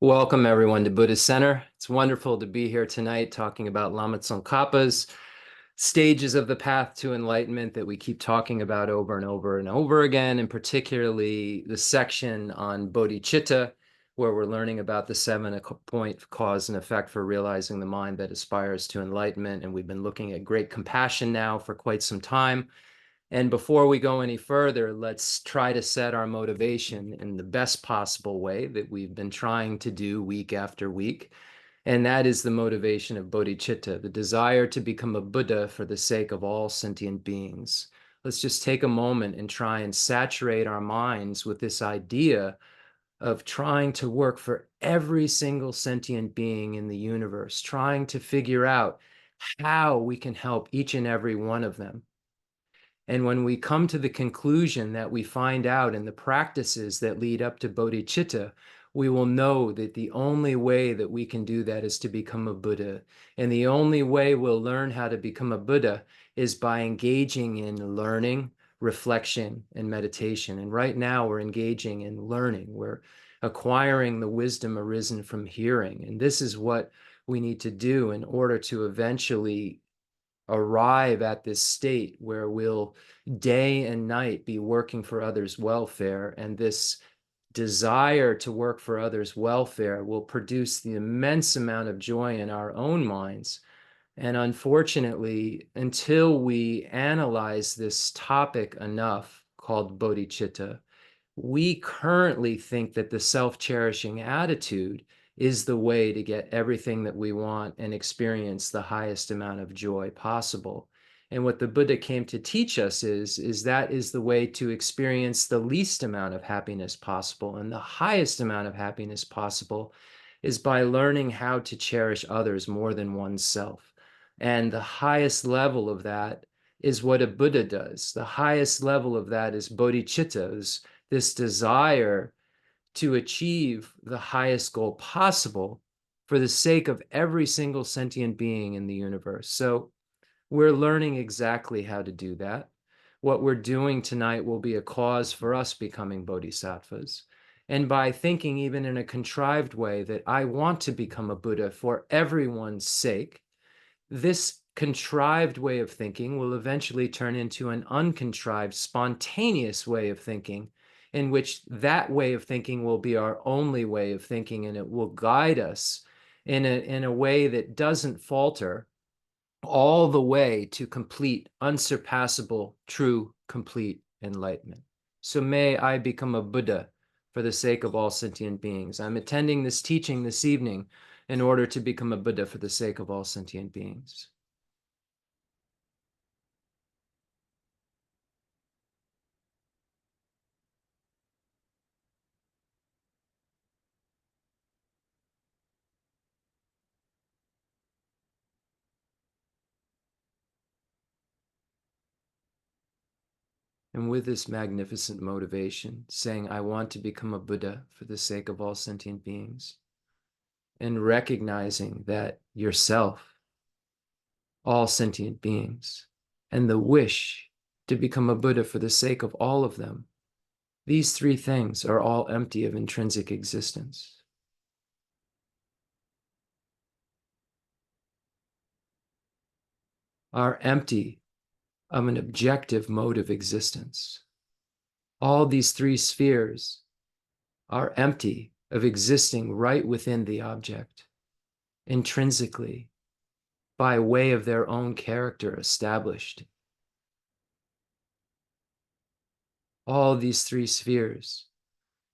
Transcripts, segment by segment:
Welcome everyone to Buddhist Center. It's wonderful to be here tonight talking about Lama Tsongkhapa's stages of the path to enlightenment that we keep talking about over and over and over again, and particularly the section on bodhicitta, where we're learning about the 7-point cause and effect for realizing the mind that aspires to enlightenment. And we've been looking at great compassion now for quite some time. And before we go any further, let's try to set our motivation in the best possible way that we've been trying to do week after week. And that is the motivation of bodhicitta, the desire to become a Buddha for the sake of all sentient beings. Let's just take a moment and try and saturate our minds with this idea of trying to work for every single sentient being in the universe, trying to figure out how we can help each and every one of them. And when we come to the conclusion that we find out in the practices that lead up to bodhicitta, we will know that the only way that we can do that is to become a Buddha. And the only way we'll learn how to become a Buddha is by engaging in learning, reflection, and meditation. And right now we're engaging in learning. We're acquiring the wisdom arisen from hearing. And this is what we need to do in order to eventually arrive at this state where we'll day and night be working for others' welfare. And this desire to work for others' welfare will produce the immense amount of joy in our own minds. And unfortunately, until we analyze this topic enough called bodhicitta, we currently think that the self-cherishing attitude is the way to get everything that we want and experience the highest amount of joy possible. And what the Buddha came to teach us is that is the way to experience the least amount of happiness possible. And the highest amount of happiness possible is by learning how to cherish others more than oneself. And the highest level of that is what a Buddha does. The highest level of that is bodhicitta, this desire to achieve the highest goal possible for the sake of every single sentient being in the universe. So we're learning exactly how to do that. What we're doing tonight will be a cause for us becoming bodhisattvas. And by thinking even in a contrived way that I want to become a Buddha for everyone's sake, this contrived way of thinking will eventually turn into an uncontrived, spontaneous way of thinking, in which that way of thinking will be our only way of thinking, and it will guide us in a way that doesn't falter all the way to complete, unsurpassable, true, complete enlightenment. So may I become a Buddha for the sake of all sentient beings. I'm attending this teaching this evening in order to become a Buddha for the sake of all sentient beings. And with this magnificent motivation, saying, I want to become a Buddha for the sake of all sentient beings, and recognizing that yourself, all sentient beings, and the wish to become a Buddha for the sake of all of them, these three things are all empty of intrinsic existence. Are empty of an objective mode of existence. All these three spheres are empty of existing right within the object, intrinsically, by way of their own character established. All these three spheres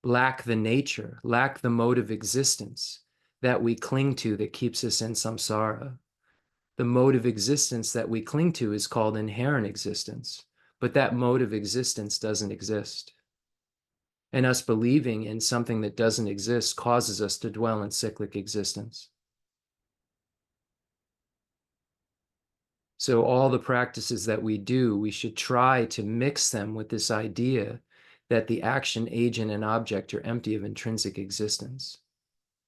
lack the nature, lack the mode of existence that we cling to that keeps us in samsara. The mode of existence that we cling to is called inherent existence, but that mode of existence doesn't exist. And us believing in something that doesn't exist causes us to dwell in cyclic existence. So all the practices that we do, we should try to mix them with this idea that the action, agent, and object are empty of intrinsic existence.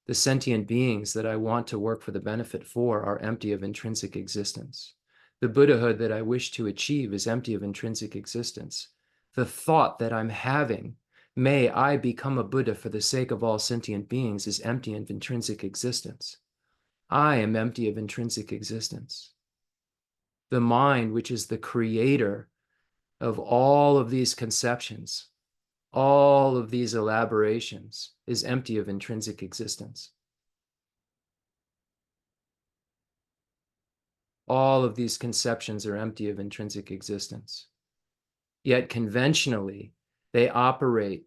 The sentient beings that I want to work for the benefit for are empty of intrinsic existence. The Buddhahood that I wish to achieve is empty of intrinsic existence. The thought that I'm having May I become a Buddha for the sake of all sentient beings is empty of intrinsic existence. I am empty of intrinsic existence. The mind, which is the creator of all of these conceptions, all of these elaborations, is empty of intrinsic existence. All of these conceptions are empty of intrinsic existence. Yet conventionally, they operate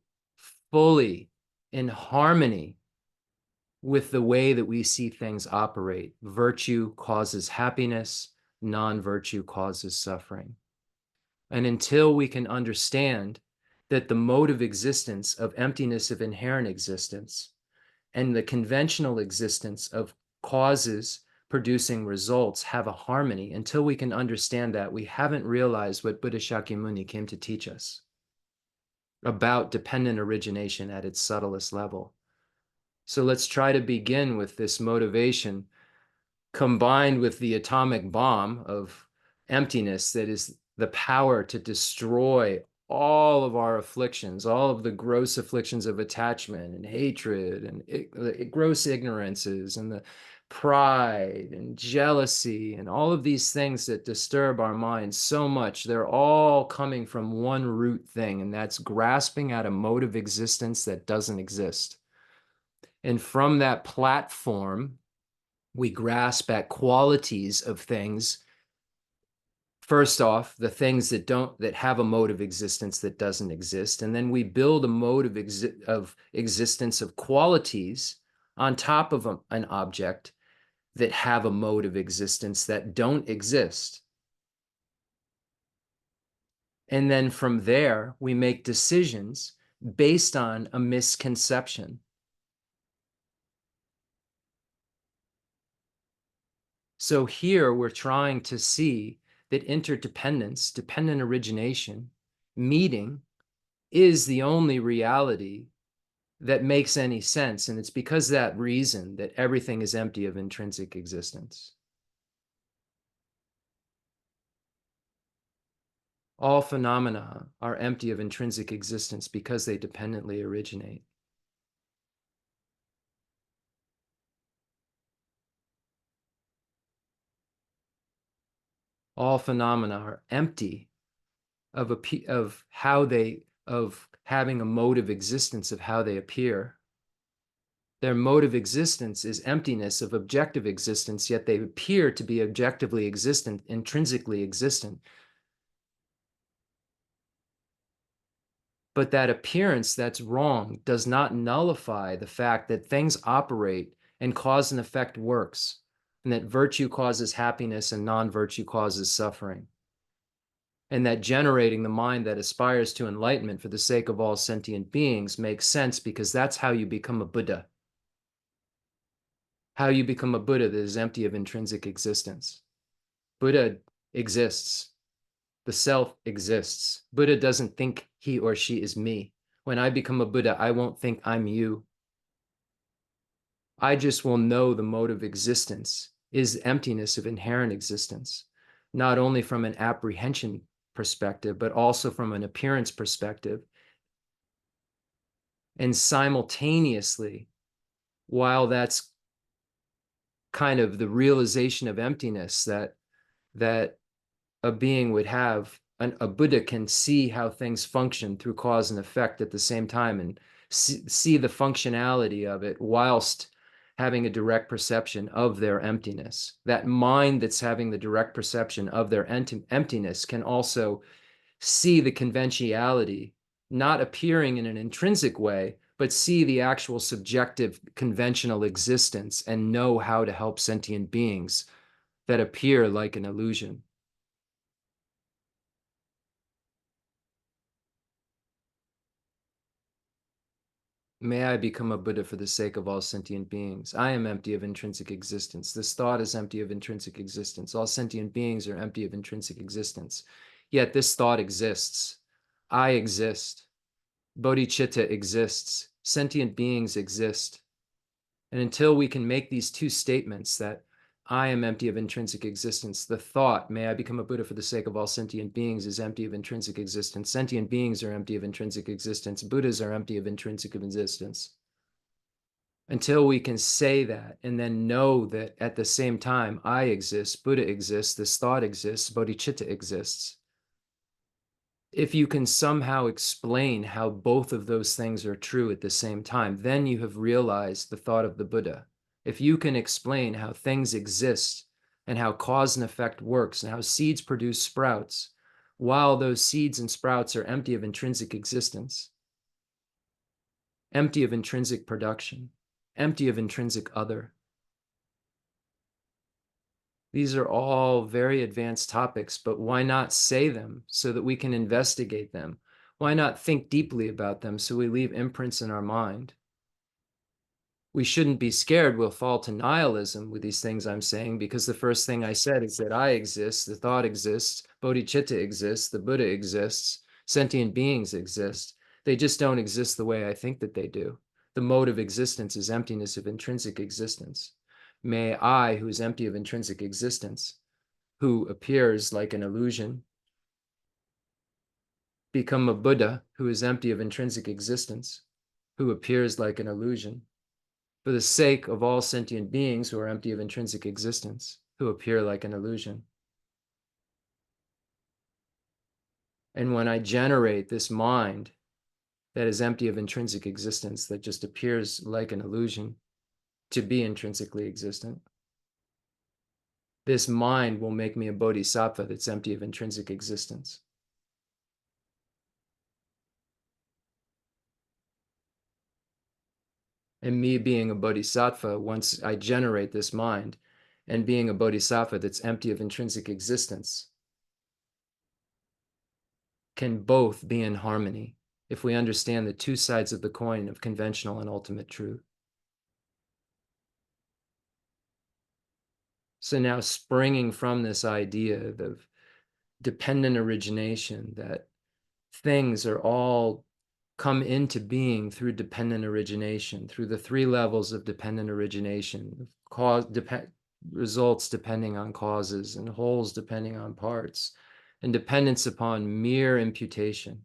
fully in harmony with the way that we see things operate. Virtue causes happiness, non-virtue causes suffering. And until we can understand that the mode of existence of emptiness of inherent existence and the conventional existence of causes producing results have a harmony, until we can understand that, we haven't realized what Buddha Shakyamuni came to teach us about dependent origination at its subtlest level. So let's try to begin with this motivation combined with the atomic bomb of emptiness that is the power to destroy all of our afflictions, all of the gross afflictions of attachment and hatred and gross ignorances and the pride and jealousy and all of these things that disturb our minds so much. They're all coming from one root thing, and that's grasping at a mode of existence that doesn't exist. And from that platform, we grasp at qualities of things. First off, the things that have a mode of existence that doesn't exist, and then we build a mode of existence of qualities on top of an object that have a mode of existence that don't exist. And then from there, we make decisions based on a misconception. So here we're trying to see that interdependence, dependent origination, meeting is the only reality that makes any sense. And it's because of that reason that everything is empty of intrinsic existence. All phenomena are empty of intrinsic existence because they dependently originate. All phenomena are empty of having a mode of existence of how they appear. Their mode of existence is emptiness of objective existence, yet they appear to be objectively existent, intrinsically existent. But that appearance that's wrong does not nullify the fact that things operate and cause and effect works, and that virtue causes happiness and non-virtue causes suffering. And that generating the mind that aspires to enlightenment for the sake of all sentient beings makes sense, because that's how you become a Buddha. How you become a Buddha that is empty of intrinsic existence. Buddha exists. The self exists. Buddha doesn't think he or she is me. When I become a Buddha, I won't think I'm you. I just will know the mode of existence is emptiness of inherent existence, not only from an apprehension perspective, but also from an appearance perspective. And simultaneously, while that's kind of the realization of emptiness that a being would have, a Buddha can see how things function through cause and effect at the same time, and see the functionality of it whilst having a direct perception of their emptiness. That mind that's having the direct perception of their emptiness can also see the conventionality, not appearing in an intrinsic way, but see the actual subjective conventional existence and know how to help sentient beings that appear like an illusion. May I become a Buddha for the sake of all sentient beings. I am empty of intrinsic existence. This thought is empty of intrinsic existence. All sentient beings are empty of intrinsic existence. Yet this thought exists. I exist. Bodhicitta exists. Sentient beings exist. And until we can make these two statements, that I am empty of intrinsic existence. The thought, may I become a Buddha for the sake of all sentient beings, is empty of intrinsic existence. Sentient beings are empty of intrinsic existence. Buddhas are empty of intrinsic existence. Until we can say that and then know that at the same time, I exist, Buddha exists, this thought exists, bodhicitta exists. If you can somehow explain how both of those things are true at the same time, then you have realized the thought of the Buddha. If you can explain how things exist and how cause and effect works and how seeds produce sprouts, while those seeds and sprouts are empty of intrinsic existence, empty of intrinsic production, empty of intrinsic other. These are all very advanced topics, but why not say them so that we can investigate them? Why not think deeply about them so we leave imprints in our mind? We shouldn't be scared we'll fall to nihilism with these things I'm saying, because the first thing I said is that I exist, the thought exists, bodhicitta exists, the Buddha exists, sentient beings exist. They just don't exist the way I think that they do. The mode of existence is emptiness of intrinsic existence. May I, who is empty of intrinsic existence, who appears like an illusion, become a Buddha who is empty of intrinsic existence, who appears like an illusion, for the sake of all sentient beings who are empty of intrinsic existence, who appear like an illusion. And when I generate this mind that is empty of intrinsic existence, that just appears like an illusion to be intrinsically existent, this mind will make me a bodhisattva that's empty of intrinsic existence. And me being a bodhisattva, once I generate this mind, and being a bodhisattva that's empty of intrinsic existence, can both be in harmony if we understand the two sides of the coin of conventional and ultimate truth. So now, springing from this idea of dependent origination, that things are all come into being through dependent origination, through the three levels of dependent origination, results depending on causes, and wholes depending on parts, and dependence upon mere imputation.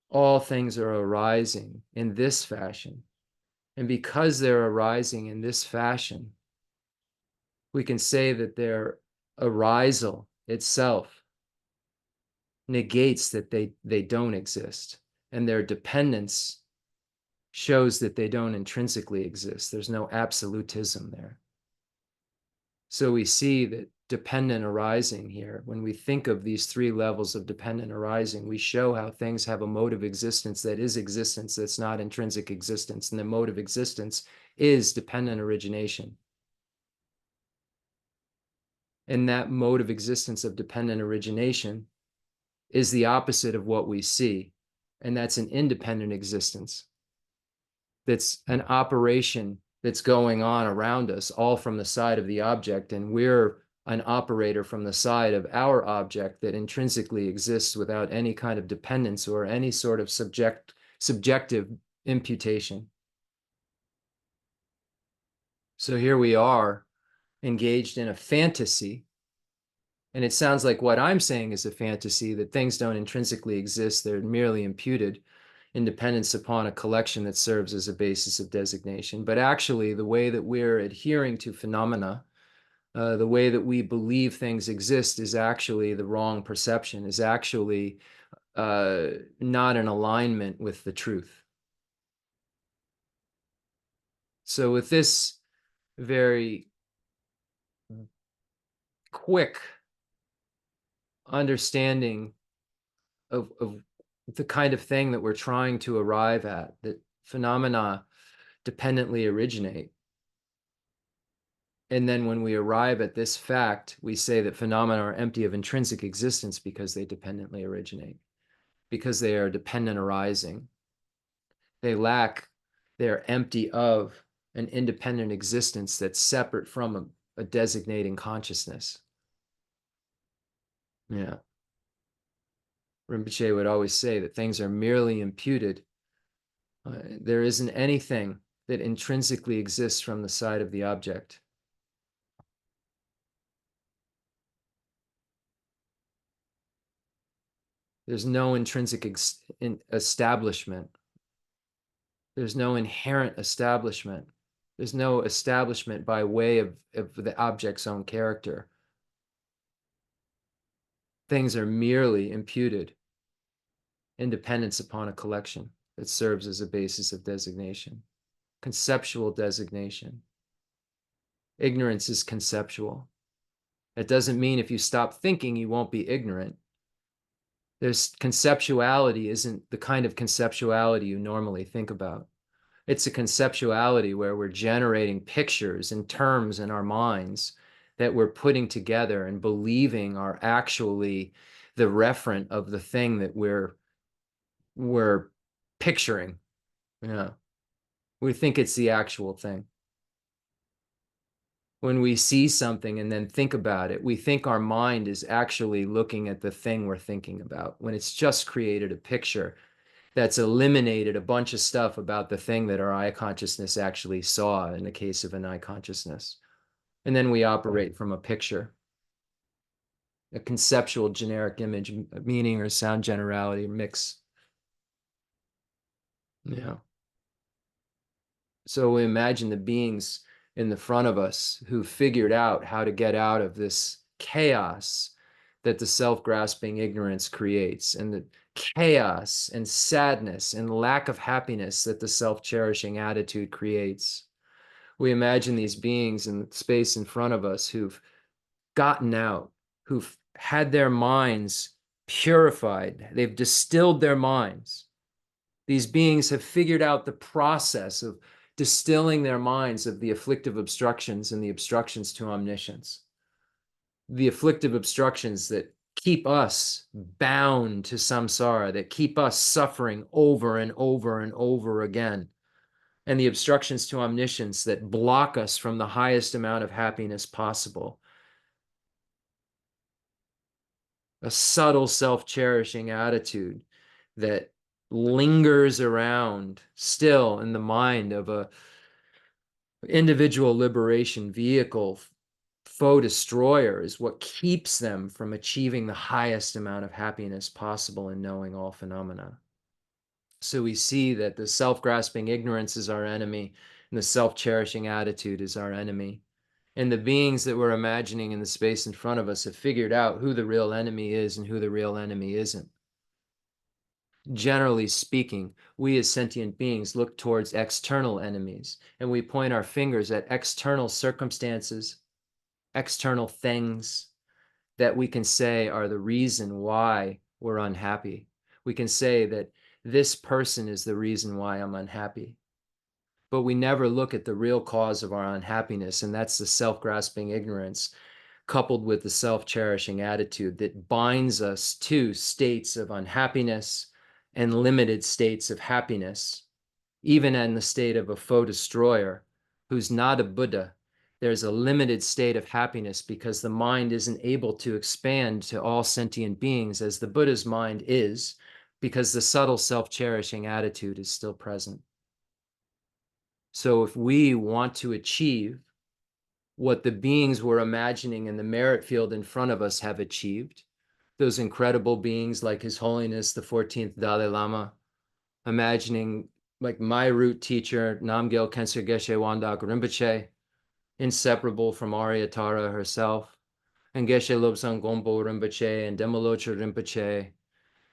All things are arising in this fashion. And because they're arising in this fashion, we can say that their arisal itself negates that they don't exist. And their dependence shows that they don't intrinsically exist. There's no absolutism there. So we see that dependent arising here, when we think of these three levels of dependent arising, we show how things have a mode of existence that is existence that's not intrinsic existence. And the mode of existence is dependent origination. And that mode of existence of dependent origination is the opposite of what we see. And that's an independent existence. That's an operation that's going on around us, all from the side of the object, and we're an operator from the side of our object that intrinsically exists without any kind of dependence or any sort of subjective imputation. So here we are, engaged in a fantasy, and it sounds like what I'm saying is a fantasy, that things don't intrinsically exist, they're merely imputed in dependence upon a collection that serves as a basis of designation. But actually, the way that we're adhering to phenomena, the way that we believe things exist, is actually the wrong perception, is actually not in alignment with the truth. So with this very quick understanding of the kind of thing that we're trying to arrive at, that phenomena dependently originate. And then when we arrive at this fact, we say that phenomena are empty of intrinsic existence because they dependently originate, because they are dependent arising. They're empty of an independent existence that's separate from a designating consciousness. Yeah. Rinpoche would always say that things are merely imputed. There isn't anything that intrinsically exists from the side of the object. There's no intrinsic establishment. There's no inherent establishment. There's no establishment by way of the object's own character. Things are merely imputed in dependence upon a collection that serves as a basis of designation. Conceptual designation. Ignorance is conceptual. It doesn't mean if you stop thinking, you won't be ignorant. There's conceptuality isn't the kind of conceptuality you normally think about. It's a conceptuality where we're generating pictures and terms in our minds that we're putting together and believing are actually the referent of the thing that we're picturing. Yeah. We think it's the actual thing. When we see something and then think about it, we think our mind is actually looking at the thing we're thinking about, when it's just created a picture that's eliminated a bunch of stuff about the thing that our eye consciousness actually saw in the case of an eye consciousness. And then we operate from a picture, a conceptual generic image, meaning or sound generality mix. Yeah. So we imagine the beings in the front of us who figured out how to get out of this chaos that the self-grasping ignorance creates, and the chaos and sadness and lack of happiness that the self-cherishing attitude creates. We imagine these beings in space in front of us who've gotten out, who've had their minds purified, they've distilled their minds. These beings have figured out the process of distilling their minds of the afflictive obstructions and the obstructions to omniscience. The afflictive obstructions that keep us bound to samsara, that keep us suffering over and over and over again, and the obstructions to omniscience that block us from the highest amount of happiness possible. A subtle self-cherishing attitude that lingers around still in the mind of a individual liberation vehicle foe destroyer is what keeps them from achieving the highest amount of happiness possible in knowing all phenomena. So we see that the self-grasping ignorance is our enemy, and the self-cherishing attitude is our enemy. And the beings that we're imagining in the space in front of us have figured out who the real enemy is and who the real enemy isn't. Generally speaking, we as sentient beings look towards external enemies, and we point our fingers at external circumstances, external things that we can say are the reason why we're unhappy. We can say that this person is the reason why I'm unhappy. But we never look at the real cause of our unhappiness, and that's the self-grasping ignorance coupled with the self-cherishing attitude that binds us to states of unhappiness and limited states of happiness. Even in the state of a foe destroyer who's not a Buddha, there's a limited state of happiness because the mind isn't able to expand to all sentient beings as the Buddha's mind is, because the subtle self-cherishing attitude is still present. So if we want to achieve what the beings we're imagining in the merit field in front of us have achieved, those incredible beings like His Holiness, the 14th Dalai Lama, imagining like my root teacher, Namgyal Khensur Geshe Wangdak Rinpoche, inseparable from Aryatara herself, and Geshe Lobsang Gonpo Rinpoche and Demolocha Rinpoche,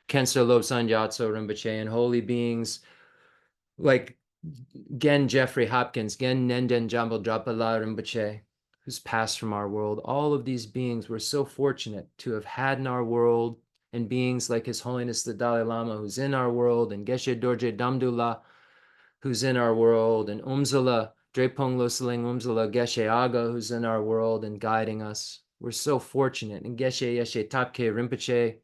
Khensur Lobsang Gyatso Rinpoche, and holy beings like Gen Jeffrey Hopkins, Gen Nenden Jambal Drapala Rinpoche, who's passed from our world. All of these beings we're so fortunate to have had in our world, and beings like His Holiness the Dalai Lama, who's in our world, and Geshe Dorji Damdul, who's in our world, and Umse, Drepung Loseling Umse Geshe Agha, who's in our world and guiding us. We're so fortunate. And Geshe Yeshe Tapke Rinpoche, we're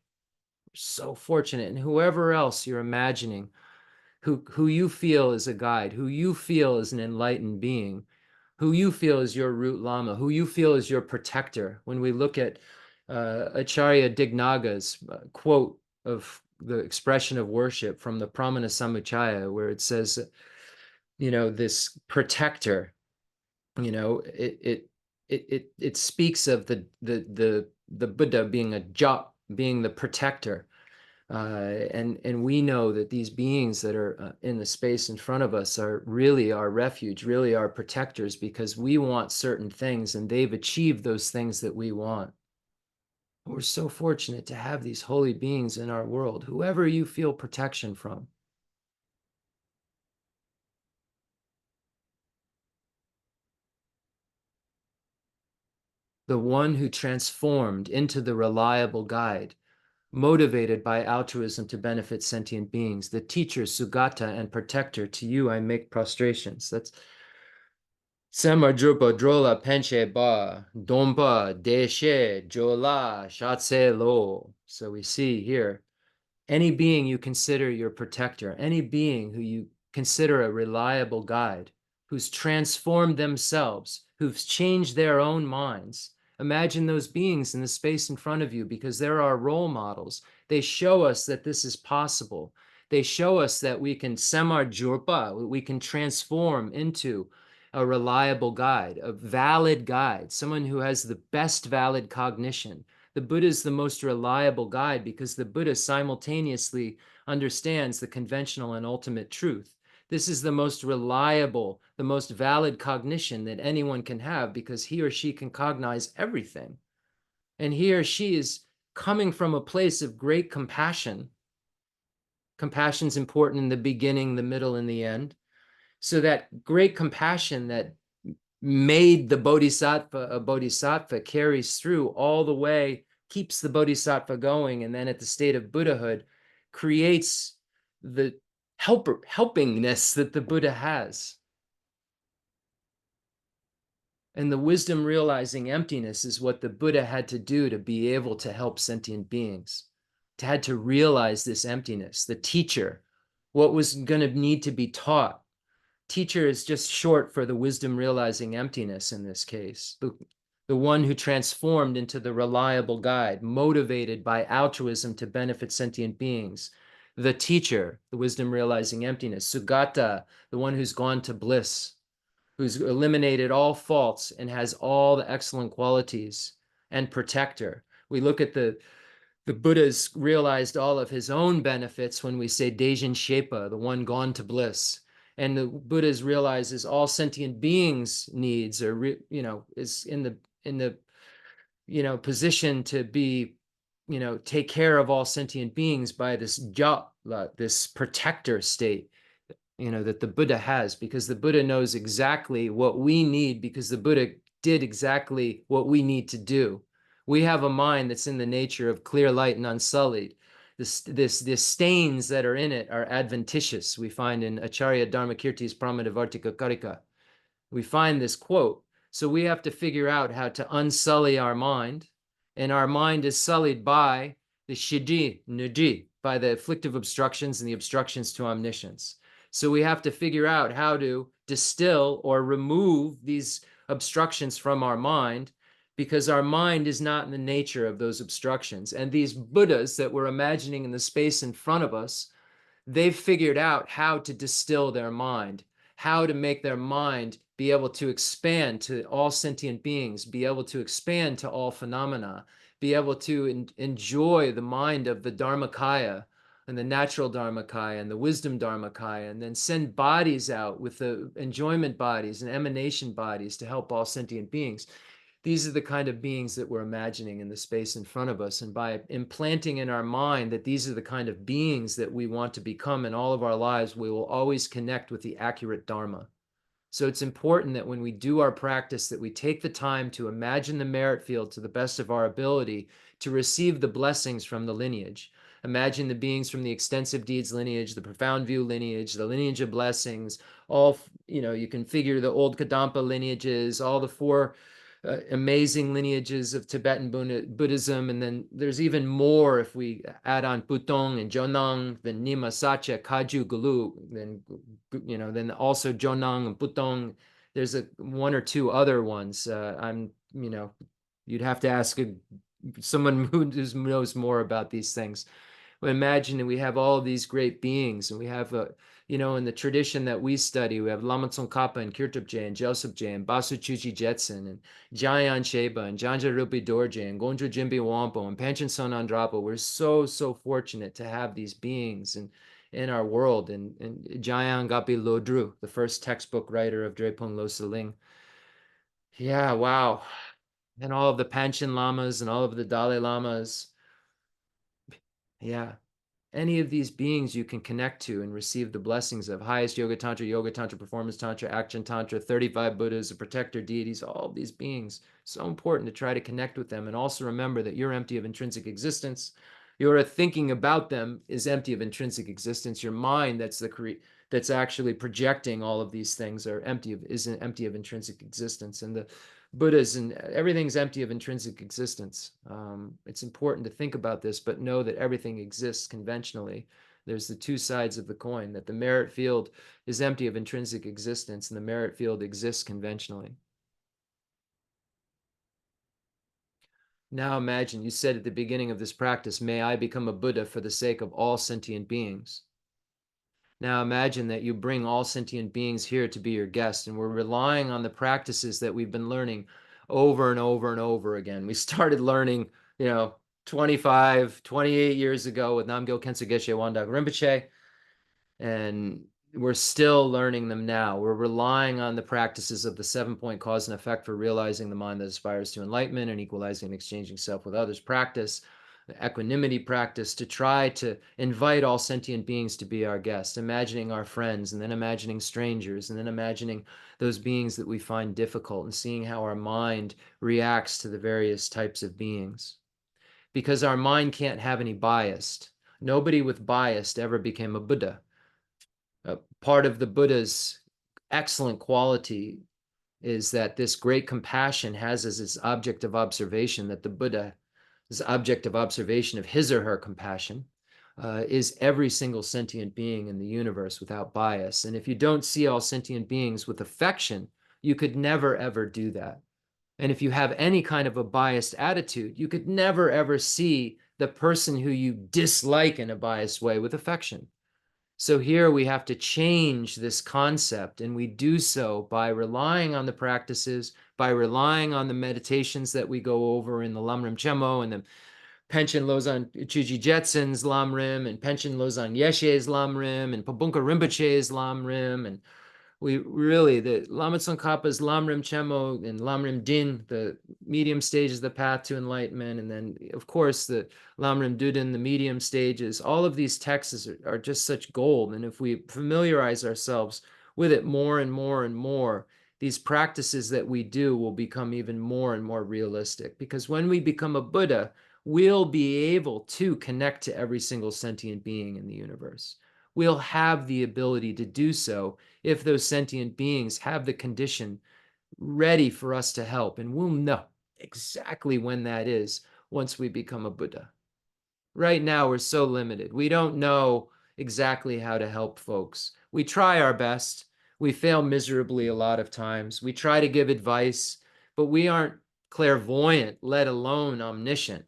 so fortunate. And whoever else you're imagining, who you feel is a guide, who you feel is an enlightened being, who you feel is your root Lama, who you feel is your protector. When we look at Acharya Dignaga's quote of the expression of worship from the Pramana Samuccaya, where it says, this protector. It speaks of the Buddha being a Jop, being the protector. And we know that these beings that are in the space in front of us are really our refuge, really our protectors, because we want certain things and they've achieved those things that we want. We're so fortunate to have these holy beings in our world, whoever you feel protection from. The one who transformed into the reliable guide, motivated by altruism to benefit sentient beings, the teacher, Sugata, and protector, to you I make prostrations. That's Sema Drupa Drola Penche Ba, Dompa, Deshe, Jola, Shatse Lo. So we see here, any being you consider your protector, any being who you consider a reliable guide, who's transformed themselves, who've changed their own minds. Imagine those beings in the space in front of you, because they're our role models. They show us that this is possible. They show us that we can semar jurpa, we can transform into a reliable guide, a valid guide, someone who has the best valid cognition. The Buddha is the most reliable guide because the Buddha simultaneously understands the conventional and ultimate truth. This is the most reliable, the most valid cognition that anyone can have, because he or she can cognize everything. And he or she is coming from a place of great compassion. Compassion is important in the beginning, the middle, and the end. So that great compassion that made the bodhisattva a bodhisattva carries through all the way, keeps the bodhisattva going, and then at the state of Buddhahood creates the helpingness that the Buddha has. And the wisdom realizing emptiness is what the Buddha had to do to be able to help sentient beings. He had to realize this emptiness. The teacher, what was going to need to be taught. Teacher is just short for the wisdom realizing emptiness in this case. The one who transformed into the reliable guide, motivated by altruism to benefit sentient beings. The teacher, the wisdom realizing emptiness. Sugata, the one who's gone to bliss, who's eliminated all faults and has all the excellent qualities. And protector. We look at the Buddha's realized all of his own benefits when we say Dejin Shepa, the one gone to bliss. And the Buddha's realizes all sentient beings' needs are, is in the position to be, take care of all sentient beings by this japa, this protector state, that the Buddha has, because the Buddha knows exactly what we need, because the Buddha did exactly what we need to do. We have a mind that's in the nature of clear light and unsullied. The stains that are in it are adventitious. We find in Acharya Dharmakirti's Pramadavartika Karika. We find this quote. So we have to figure out how to unsully our mind. And our mind is sullied by the shiji, nuji, by the afflictive obstructions and the obstructions to omniscience. So we have to figure out how to distill or remove these obstructions from our mind, because our mind is not in the nature of those obstructions. And these Buddhas that we're imagining in the space in front of us, they've figured out how to distill their mind, how to make their mind be able to expand to all sentient beings, be able to expand to all phenomena, be able to enjoy the mind of the Dharmakaya and the natural Dharmakaya and the wisdom Dharmakaya, and then send bodies out with the enjoyment bodies and emanation bodies to help all sentient beings. These are the kind of beings that we're imagining in the space in front of us. And by implanting in our mind that these are the kind of beings that we want to become in all of our lives, we will always connect with the accurate Dharma. So it's important that when we do our practice, that we take the time to imagine the merit field to the best of our ability to receive the blessings from the lineage. Imagine the beings from the extensive deeds lineage, the profound view lineage, the lineage of blessings, all, you can figure the old Kadampa lineages, all the four amazing lineages of Tibetan Buddhism. And then there's even more if we add on Putong and Jonang, then Nima, Sacha, Kaju, Gulu, then also Jonang and Putong. There's one or two other ones. You'd have to ask someone who knows more about these things. Imagine that we have all these great beings, and we have in the tradition that we study, we have Lama Tsongkhapa and Kirtubje and Josepje and Basu Chuji Jetson and Jayan Sheba and Janja Rupi Dorji and Gonjo Jimbi Wampo and Panchen Sonan Drapo. We're so fortunate to have these beings in our world. And Jayan Gapi Lodru, the first textbook writer of Drepung Loseling. Yeah, wow. And all of the Panchen Lamas and all of the Dalai Lamas. Yeah. Any of these beings you can connect to and receive the blessings of. Highest Yoga Tantra, Performance Tantra, Action Tantra, 35 Buddhas, the protector deities, all of these beings. So important to try to connect with them, and also remember that you're empty of intrinsic existence. Your thinking about them is empty of intrinsic existence. Your mind that's actually projecting all of these things isn't empty of intrinsic existence. And the Buddhas and everything's empty of intrinsic existence. It's important to think about this, but know that everything exists conventionally. There's the two sides of the coin, that the merit field is empty of intrinsic existence and the merit field exists conventionally. Now imagine, you said at the beginning of this practice, may I become a Buddha for the sake of all sentient beings. Now imagine that you bring all sentient beings here to be your guest, and we're relying on the practices that we've been learning over and over and over again. We started learning, 25, 28 years ago with Namgyal Khensur Geshe Wangdak Rinpoche, and we're still learning them now. We're relying on the practices of the 7-point cause and effect for realizing the mind that aspires to enlightenment and equalizing and exchanging self with others practice, the equanimity practice, to try to invite all sentient beings to be our guests, imagining our friends and then imagining strangers and then imagining those beings that we find difficult and seeing how our mind reacts to the various types of beings. Because our mind can't have any bias. Nobody with bias ever became a Buddha. Part of the Buddha's excellent quality is that this great compassion has as its object of observation, that the Buddha's object of observation of his or her compassion is every single sentient being in the universe without bias. And if you don't see all sentient beings with affection, you could never, ever do that. And if you have any kind of a biased attitude, you could never, ever see the person who you dislike in a biased way with affection. So here we have to change this concept, and we do so by relying on the practices, by relying on the meditations that we go over in the Lamrim Chemo and the Panchen Losang Chuji Jetson's Lamrim and Panchen Losang Yeshe's Lamrim and Pabunka Rinpoche's Lamrim, and we really, the Lama Tsongkhapa's Lamrim Chemo and Lamrim Din, the medium stage is the path to enlightenment. And then, of course, the Lamrim Duden, the medium stages. All of these texts are just such gold. And if we familiarize ourselves with it more and more and more, these practices that we do will become even more and more realistic. Because when we become a Buddha, we'll be able to connect to every single sentient being in the universe. We'll have the ability to do so if those sentient beings have the condition ready for us to help. And we'll know exactly when that is once we become a Buddha. Right now, we're so limited. We don't know exactly how to help folks. We try our best. We fail miserably a lot of times. We try to give advice, but we aren't clairvoyant, let alone omniscient.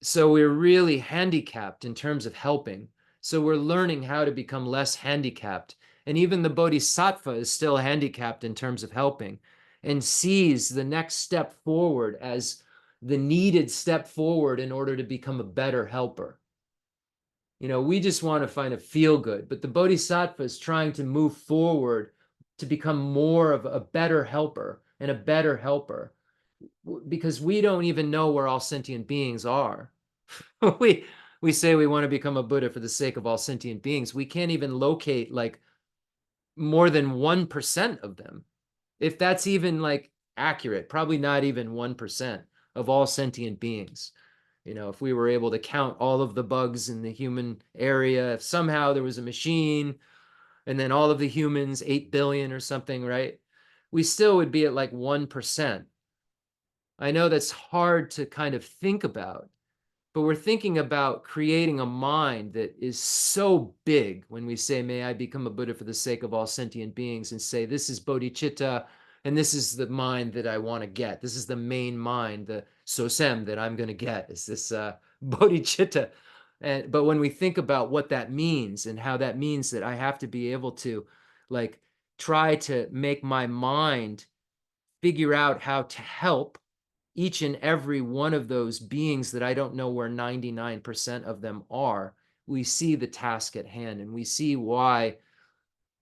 So we're really handicapped in terms of helping. So we're learning how to become less handicapped. And even the Bodhisattva is still handicapped in terms of helping and sees the next step forward as the needed step forward in order to become a better helper. We just want to find a feel good, but the Bodhisattva is trying to move forward to become more of a better helper and a better helper, because we don't even know where all sentient beings are. we say we want to become a Buddha for the sake of all sentient beings. We can't even locate like more than 1% of them. If that's even like accurate, probably not even 1% of all sentient beings. If we were able to count all of the bugs in the human area, if somehow there was a machine and then all of the humans, 8 billion or something, right? We still would be at like 1%. I know that's hard to kind of think about, but we're thinking about creating a mind that is so big when we say, may I become a Buddha for the sake of all sentient beings, and say, this is bodhicitta, and this is the mind that I want to get. This is the main mind, the sosem that I'm going to get, is this bodhicitta. But when we think about what that means and how that means that I have to be able to like try to make my mind figure out how to help each and every one of those beings that I don't know where 99% of them are, we see the task at hand, and we see why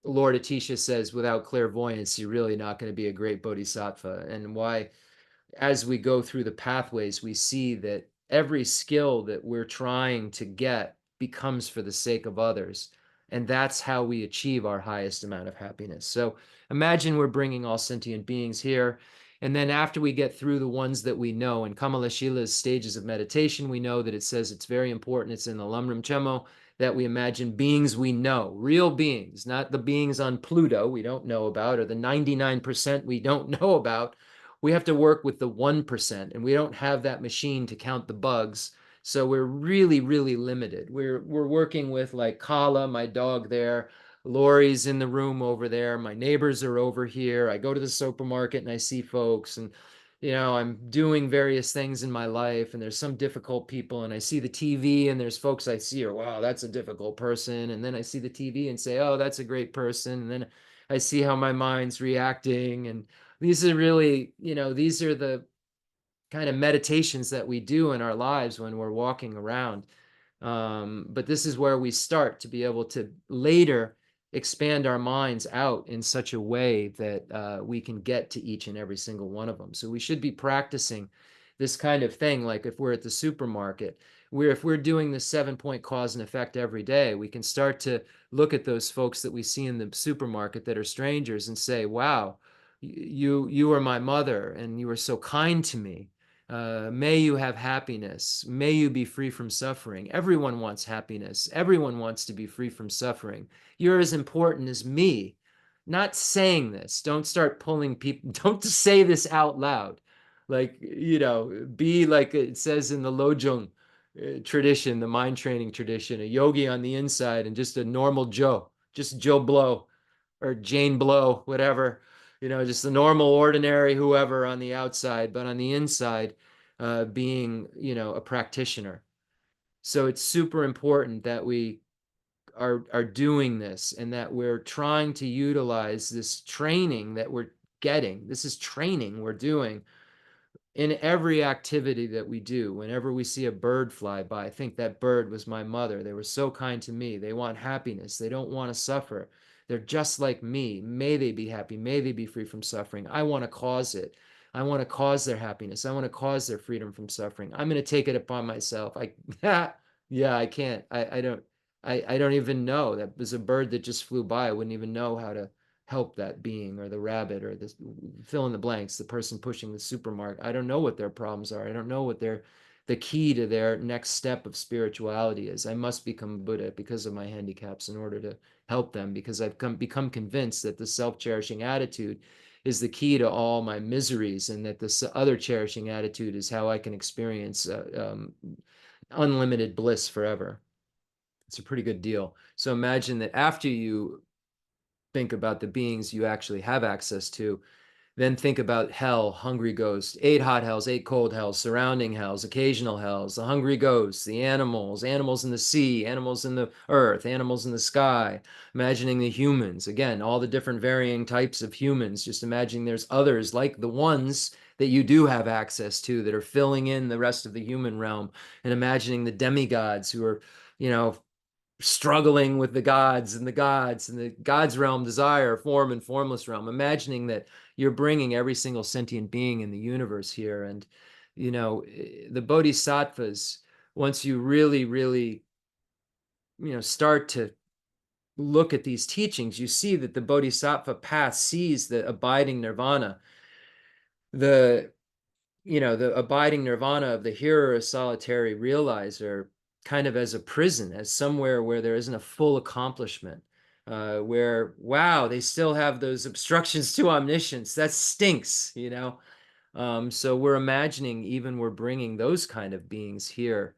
Lord Atisha says without clairvoyance, you're really not going to be a great bodhisattva, and why as we go through the pathways, we see that every skill that we're trying to get becomes for the sake of others. And that's how we achieve our highest amount of happiness. So imagine we're bringing all sentient beings here. And then after we get through the ones that we know, in Kamala Shila's stages of meditation, we know that it says it's very important. It's in the Lamrim Chemo that we imagine beings we know, real beings, not the beings on Pluto we don't know about, or the 99% we don't know about. We have to work with the 1%, and we don't have that machine to count the bugs. So we're really, really limited. We're working with like Kala, my dog there. Lori's in the room over there. My neighbors are over here. I go to the supermarket and I see folks, and I'm doing various things in my life, and there's some difficult people, and I see the TV and there's folks I see, or wow, that's a difficult person. And then I see the TV and say, oh, that's a great person. And then I see how my mind's reacting. And these are really, these are the kind of meditations that we do in our lives when we're walking around. But this is where we start to be able to later expand our minds out in such a way that we can get to each and every single one of them. So we should be practicing this kind of thing. Like if we're at the supermarket, if we're doing the 7-point cause and effect every day, we can start to look at those folks that we see in the supermarket that are strangers and say, wow, you are my mother and you are so kind to me. May you have happiness. May you be free from suffering. Everyone wants happiness. Everyone wants to be free from suffering. You're as important as me. Not saying this. Don't start pulling people. Don't say this out loud. Like, be like it says in the Lojong tradition, the mind training tradition, a yogi on the inside and just a normal Joe, just Joe Blow or Jane Blow, whatever, just the normal, ordinary, whoever on the outside, but on the inside, being, a practitioner. So it's super important that we are doing this and that we're trying to utilize this training that we're getting. This is training we're doing in every activity that we do. Whenever we see a bird fly by, I think that bird was my mother. They were so kind to me. They want happiness. They don't want to suffer. They're just like me. May they be happy. May they be free from suffering. I want to cause it. I want to cause their happiness. I want to cause their freedom from suffering. I'm going to take it upon myself. Yeah, I can't. I don't even know. That was a bird that just flew by. I wouldn't even know how to help that being, or the rabbit, or this, fill in the blanks, the person pushing the supermarket. I don't know what their problems are. I don't know what the key to their next step of spirituality is. I must become Buddha because of my handicaps in order to help them, because I've become convinced that the self-cherishing attitude is the key to all my miseries, and that this other cherishing attitude is how I can experience unlimited bliss forever. It's a pretty good deal. So imagine that after you think about the beings you actually have access to, then think about hell, hungry ghosts, 8 hot hells, 8 cold hells, surrounding hells, occasional hells, the hungry ghosts, the animals in the sea, animals in the earth, animals in the sky, imagining the humans, again, all the different varying types of humans, just imagining there's others like the ones that you do have access to that are filling in the rest of the human realm, and imagining the demigods who are, struggling with the gods and the gods realm, desire, form and formless realm, imagining that you're bringing every single sentient being in the universe here. And the bodhisattvas, once you really, really start to look at these teachings, you see that the bodhisattva path sees the abiding nirvana, the abiding nirvana of the hearer, a solitary realizer, kind of as a prison, as somewhere where there isn't a full accomplishment, where, wow, they still have those obstructions to omniscience. That stinks. So we're imagining even we're bringing those kind of beings here,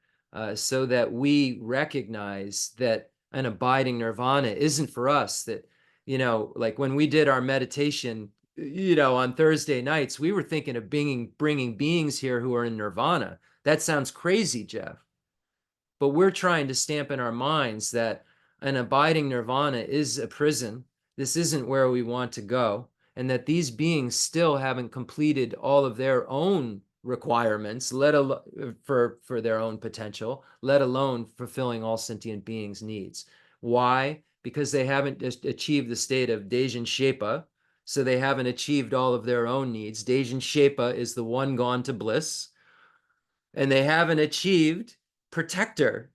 so that we recognize that an abiding nirvana isn't for us. That, like when we did our meditation, on Thursday nights, we were thinking of bringing beings here who are in nirvana. That sounds crazy, Jeff. but we're trying to stamp in our minds that an abiding nirvana is a prison. This isn't where we want to go, and that these beings still haven't completed all of their own requirements, let alone for their own potential, let alone fulfilling all sentient beings' needs. Why? Because they haven't achieved the state of Dejin Shepa, so they haven't achieved all of their own needs. Dejin Shepa is the one gone to bliss, and they haven't achieved protector,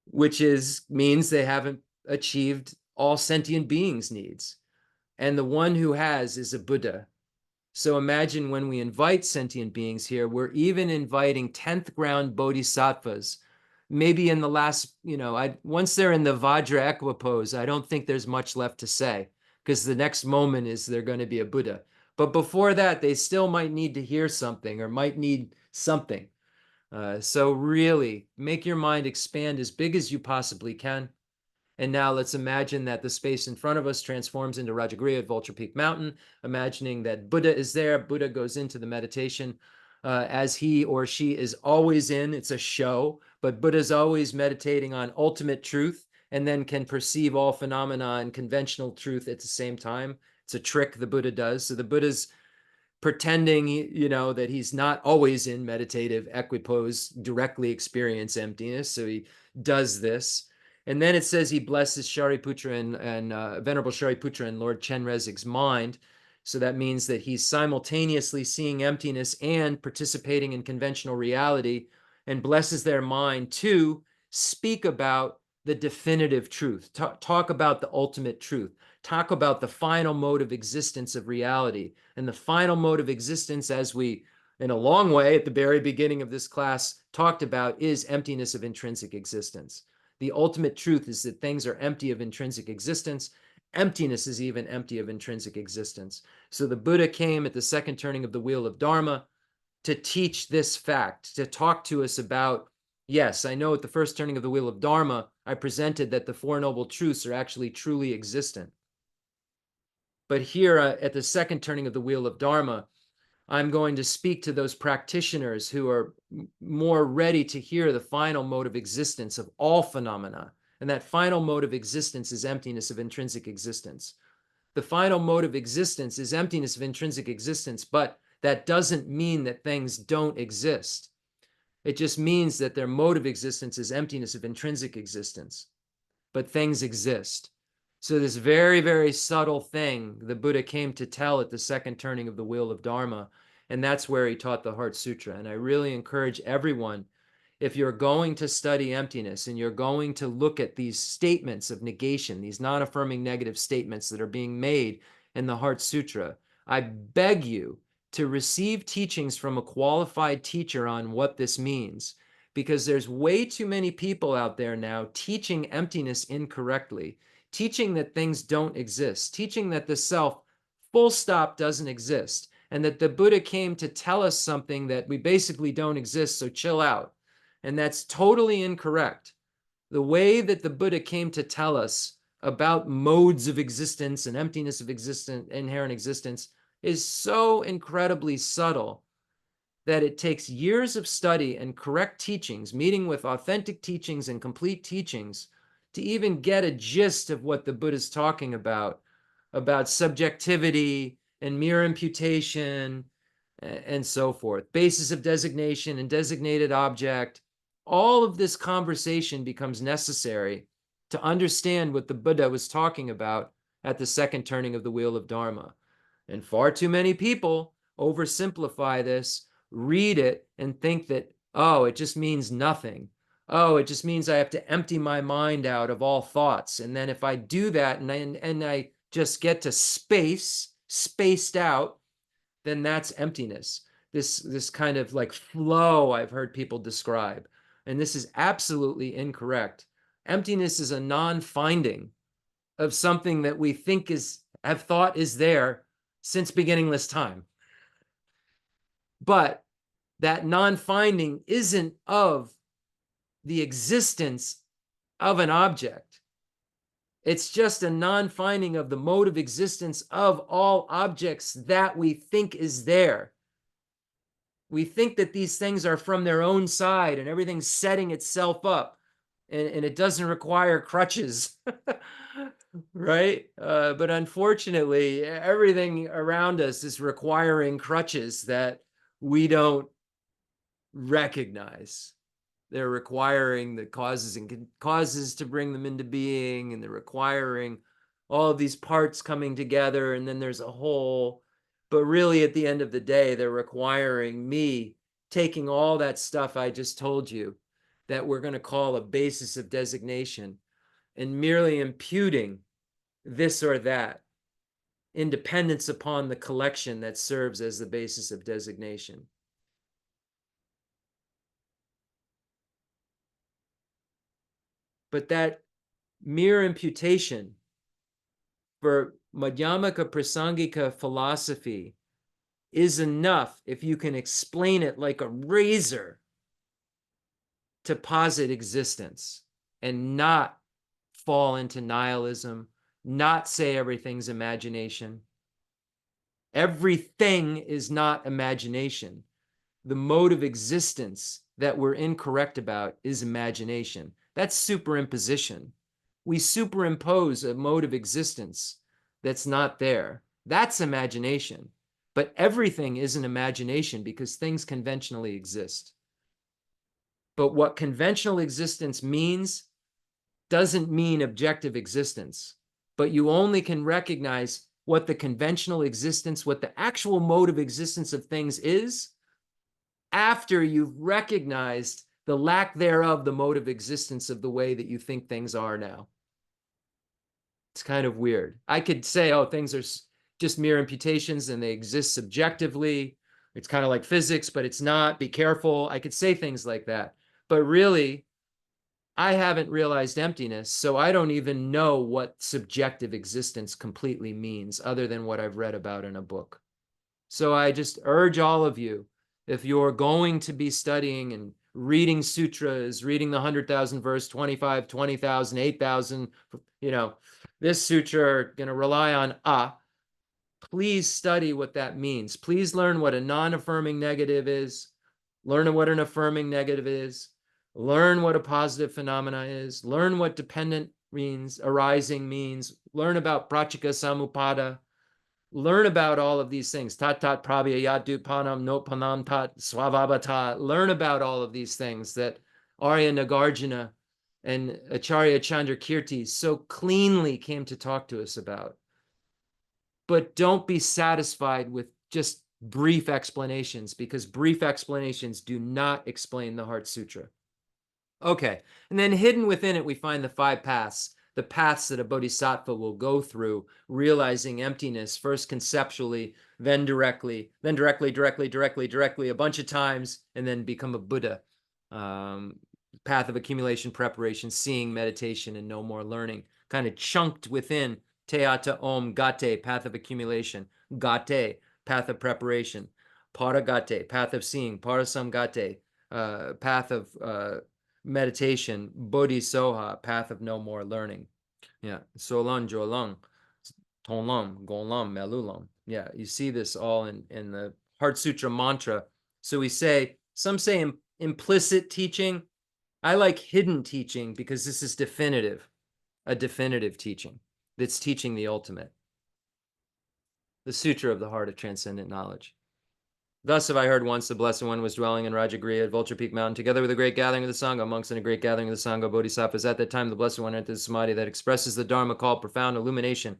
which means they haven't achieved all sentient beings' needs. And the one who has is a Buddha. So imagine when we invite sentient beings here, we're even inviting 10th ground bodhisattvas. Maybe in the last, once they're in the Vajra equipose, I don't think there's much left to say, because the next moment is they're going to be a Buddha. But before that, they still might need to hear something or might need something. So really, make your mind expand as big as you possibly can. And now let's imagine that the space in front of us transforms into Rajagriha at Vulture Peak Mountain, imagining that Buddha is there. Buddha goes into the meditation as he or she is always in. It's a show, but Buddha's always meditating on ultimate truth and then can perceive all phenomena and conventional truth at the same time. It's a trick the Buddha does. So the Buddha's pretending, that he's not always in meditative equipoise, directly experience emptiness. So he does this. And then it says he blesses Shariputra and Venerable Shariputra and Lord Chenrezig's mind. So that means that he's simultaneously seeing emptiness and participating in conventional reality, and blesses their mind to speak about the definitive truth, talk about the ultimate truth, talk about the final mode of existence of reality. And the final mode of existence, as we, in a long way at the very beginning of this class, talked about, is emptiness of intrinsic existence. The ultimate truth is that things are empty of intrinsic existence. Emptiness is even empty of intrinsic existence. So the Buddha came at the second turning of the wheel of Dharma to teach this fact, to talk to us about, yes, I know at the first turning of the wheel of Dharma, I presented that the Four Noble Truths are actually truly existent. But here at the second turning of the wheel of Dharma, I'm going to speak to those practitioners who are more ready to hear the final mode of existence of all phenomena. And that final mode of existence is emptiness of intrinsic existence. The final mode of existence is emptiness of intrinsic existence, but that doesn't mean that things don't exist. It just means that their mode of existence is emptiness of intrinsic existence, but things exist. So this very, very subtle thing the Buddha came to tell at the second turning of the wheel of Dharma, and that's where he taught the Heart Sutra. And I really encourage everyone, if you're going to study emptiness and you're going to look at these statements of negation, these non-affirming negative statements that are being made in the Heart Sutra, I beg you to receive teachings from a qualified teacher on what this means, because there's way too many people out there now teaching emptiness incorrectly, teaching that things don't exist, teaching that the self, full stop, doesn't exist, and that the Buddha came to tell us something that we basically don't exist, so chill out. And that's totally incorrect. The way that the Buddha came to tell us about modes of existence and emptiness of existence, inherent existence, is so incredibly subtle that it takes years of study and correct teachings, meeting with authentic teachings and complete teachings, to even get a gist of what the Buddha is talking about subjectivity and mere imputation and so forth, basis of designation and designated object. All of this conversation becomes necessary to understand what the Buddha was talking about at the second turning of the wheel of Dharma. And far too many people oversimplify this, read it, and think that, oh, it just means nothing. Oh, it just means I have to empty my mind out of all thoughts. And then if I do that and I just get to spaced out, then that's emptiness. This kind of like flow I've heard people describe. And this is absolutely incorrect. Emptiness is a non-finding of something that we think have thought is there since beginningless time. But that non-finding isn't of the existence of an object. It's just a non-finding of the mode of existence of all objects that we think is there. We think that these things are from their own side and everything's setting itself up, and it doesn't require crutches, right? But unfortunately, everything around us is requiring crutches that we don't recognize. They're requiring the causes and causes to bring them into being, and they're requiring all of these parts coming together, and then there's a whole. But really, at the end of the day, they're requiring me taking all that stuff I just told you that we're going to call a basis of designation and merely imputing this or that independence upon the collection that serves as the basis of designation. But that mere imputation for Madhyamaka Prasangika philosophy is enough if you can explain it like a razor to posit existence and not fall into nihilism, not say everything's imagination. Everything is not imagination. The mode of existence that we're incorrect about is imagination. That's superimposition. We superimpose a mode of existence that's not there. That's imagination. But everything isn't imagination because things conventionally exist. But what conventional existence means doesn't mean objective existence. But you only can recognize what the conventional existence, what the actual mode of existence of things is, after you've recognized the lack thereof, the mode of existence of the way that you think things are now. It's kind of weird. I could say, oh, things are just mere imputations and they exist subjectively. It's kind of like physics, but it's not. Be careful. I could say things like that. But really, I haven't realized emptiness, so I don't even know what subjective existence completely means other than what I've read about in a book. So I just urge all of you, if you're going to be studying and reading sutras, reading the 100,000 verse, 25, 20,000, 8,000, this sutra, going to rely on please study what that means. Please learn what a non-affirming negative is. Learn what an affirming negative is. Learn what a positive phenomena is. Learn what dependent means, arising means. Learn about pratyeka samupada. Learn about all of these things. Tat tat prabhya yadu panam no panam tat swavabhata. Learn about all of these things that Arya Nagarjuna and Acharya Chandrakirti so cleanly came to talk to us about. But don't be satisfied with just brief explanations, because brief explanations do not explain the Heart Sutra. Okay, and then hidden within it, we find the 5 paths, the paths that a bodhisattva will go through, realizing emptiness, first conceptually, then directly, directly, a bunch of times, and then become a Buddha. Path of accumulation, preparation, seeing, meditation, and no more learning, kind of chunked within Teata Om Gate, path of accumulation, Gate, path of preparation, Paragate, path of seeing, Parasamgate, path of meditation, Bodhisoha, path of no more learning. Yeah, Solan, Jolang, Tonlam, Gonlam, Melulam. Yeah, you see this all in the Heart Sutra mantra. So we say, some say implicit teaching. I like hidden teaching because this is definitive, a definitive teaching that's teaching the ultimate. The Sutra of the Heart of Transcendent Knowledge. Thus have I heard once the Blessed One was dwelling in Rajagriha at Vulture Peak Mountain, together with a great gathering of the Sangha, monks and a great gathering of the Sangha Bodhisattvas. At that time, the Blessed One entered the Samadhi that expresses the Dharma called profound illumination.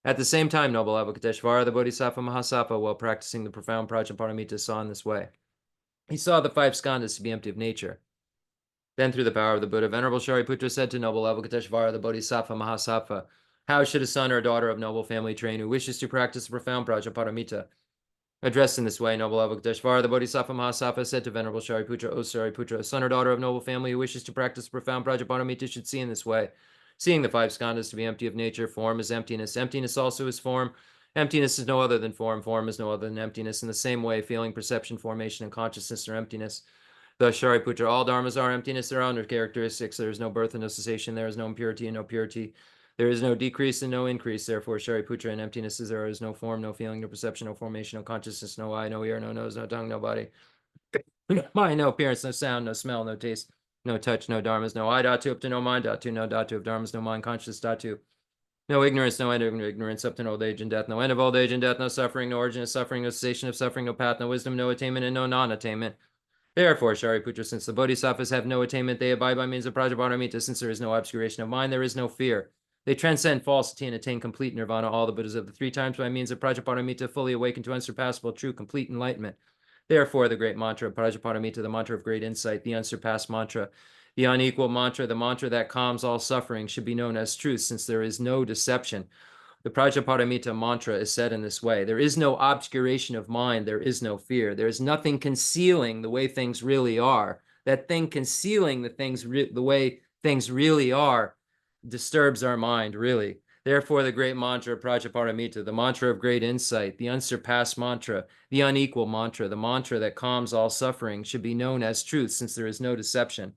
At the same time, noble Avalokiteshvara, the Bodhisattva Mahasattva, while practicing the profound Prajnaparamita, saw in this way. He saw the 5 skandhas to be empty of nature. Then, through the power of the Buddha, Venerable Shariputra said to noble Avalokiteshvara, the Bodhisattva Mahasattva, how should a son or a daughter of noble family train who wishes to practice the profound Prajnaparamita? Addressed in this way, noble Avalokiteshvara, the Bodhisattva Mahasattva, said to Venerable Shariputra, O Shariputra, a son or daughter of noble family who wishes to practice the profound Prajnaparamita should see in this way. Seeing the 5 skandhas to be empty of nature, form is emptiness. Emptiness also is form. Emptiness is no other than form. Form is no other than emptiness. In the same way, feeling, perception, formation, and consciousness are emptiness. Thus, Shariputra, all dharmas are emptiness, their own characteristics. There is no birth and no cessation. There is no impurity and no purity. There is no decrease and no increase. Therefore, Shariputra, in emptiness there is no form, no feeling, no perception, no formation, no consciousness, no eye, no ear, no nose, no tongue, no body, Mind, no appearance, no sound, no smell, no taste, no touch, no dharmas, no I, dhatu, up to no mind, dhatu, no dhatu of dharmas, no mind, conscious, dhatu. No ignorance, no end of ignorance, up to old age and death, no end of old age and death, no suffering, no origin of suffering, no cessation of suffering, no path, no wisdom, no attainment, and no non-attainment. Therefore, Shariputra, since the bodhisattvas have no attainment, they abide by means of Prajnaparamita. Since there is no obscuration of mind, there is no fear. They transcend falsity and attain complete nirvana. All the Buddhas of the three times by means of Prajnaparamita fully awaken to unsurpassable, true, complete enlightenment. Therefore, the great mantra of Prajnaparamita, the mantra of great insight, the unsurpassed mantra, the unequal mantra, the mantra that calms all suffering, should be known as truth, since there is no deception. The Prajnaparamita mantra is said in this way: there is no obscuration of mind, there is no fear. There is nothing concealing the way things really are. That thing concealing the way things really are disturbs our mind, really. Therefore, the great mantra of Prajnaparamita, the mantra of great insight, the unsurpassed mantra, the unequal mantra, the mantra that calms all suffering, should be known as truth, since there is no deception.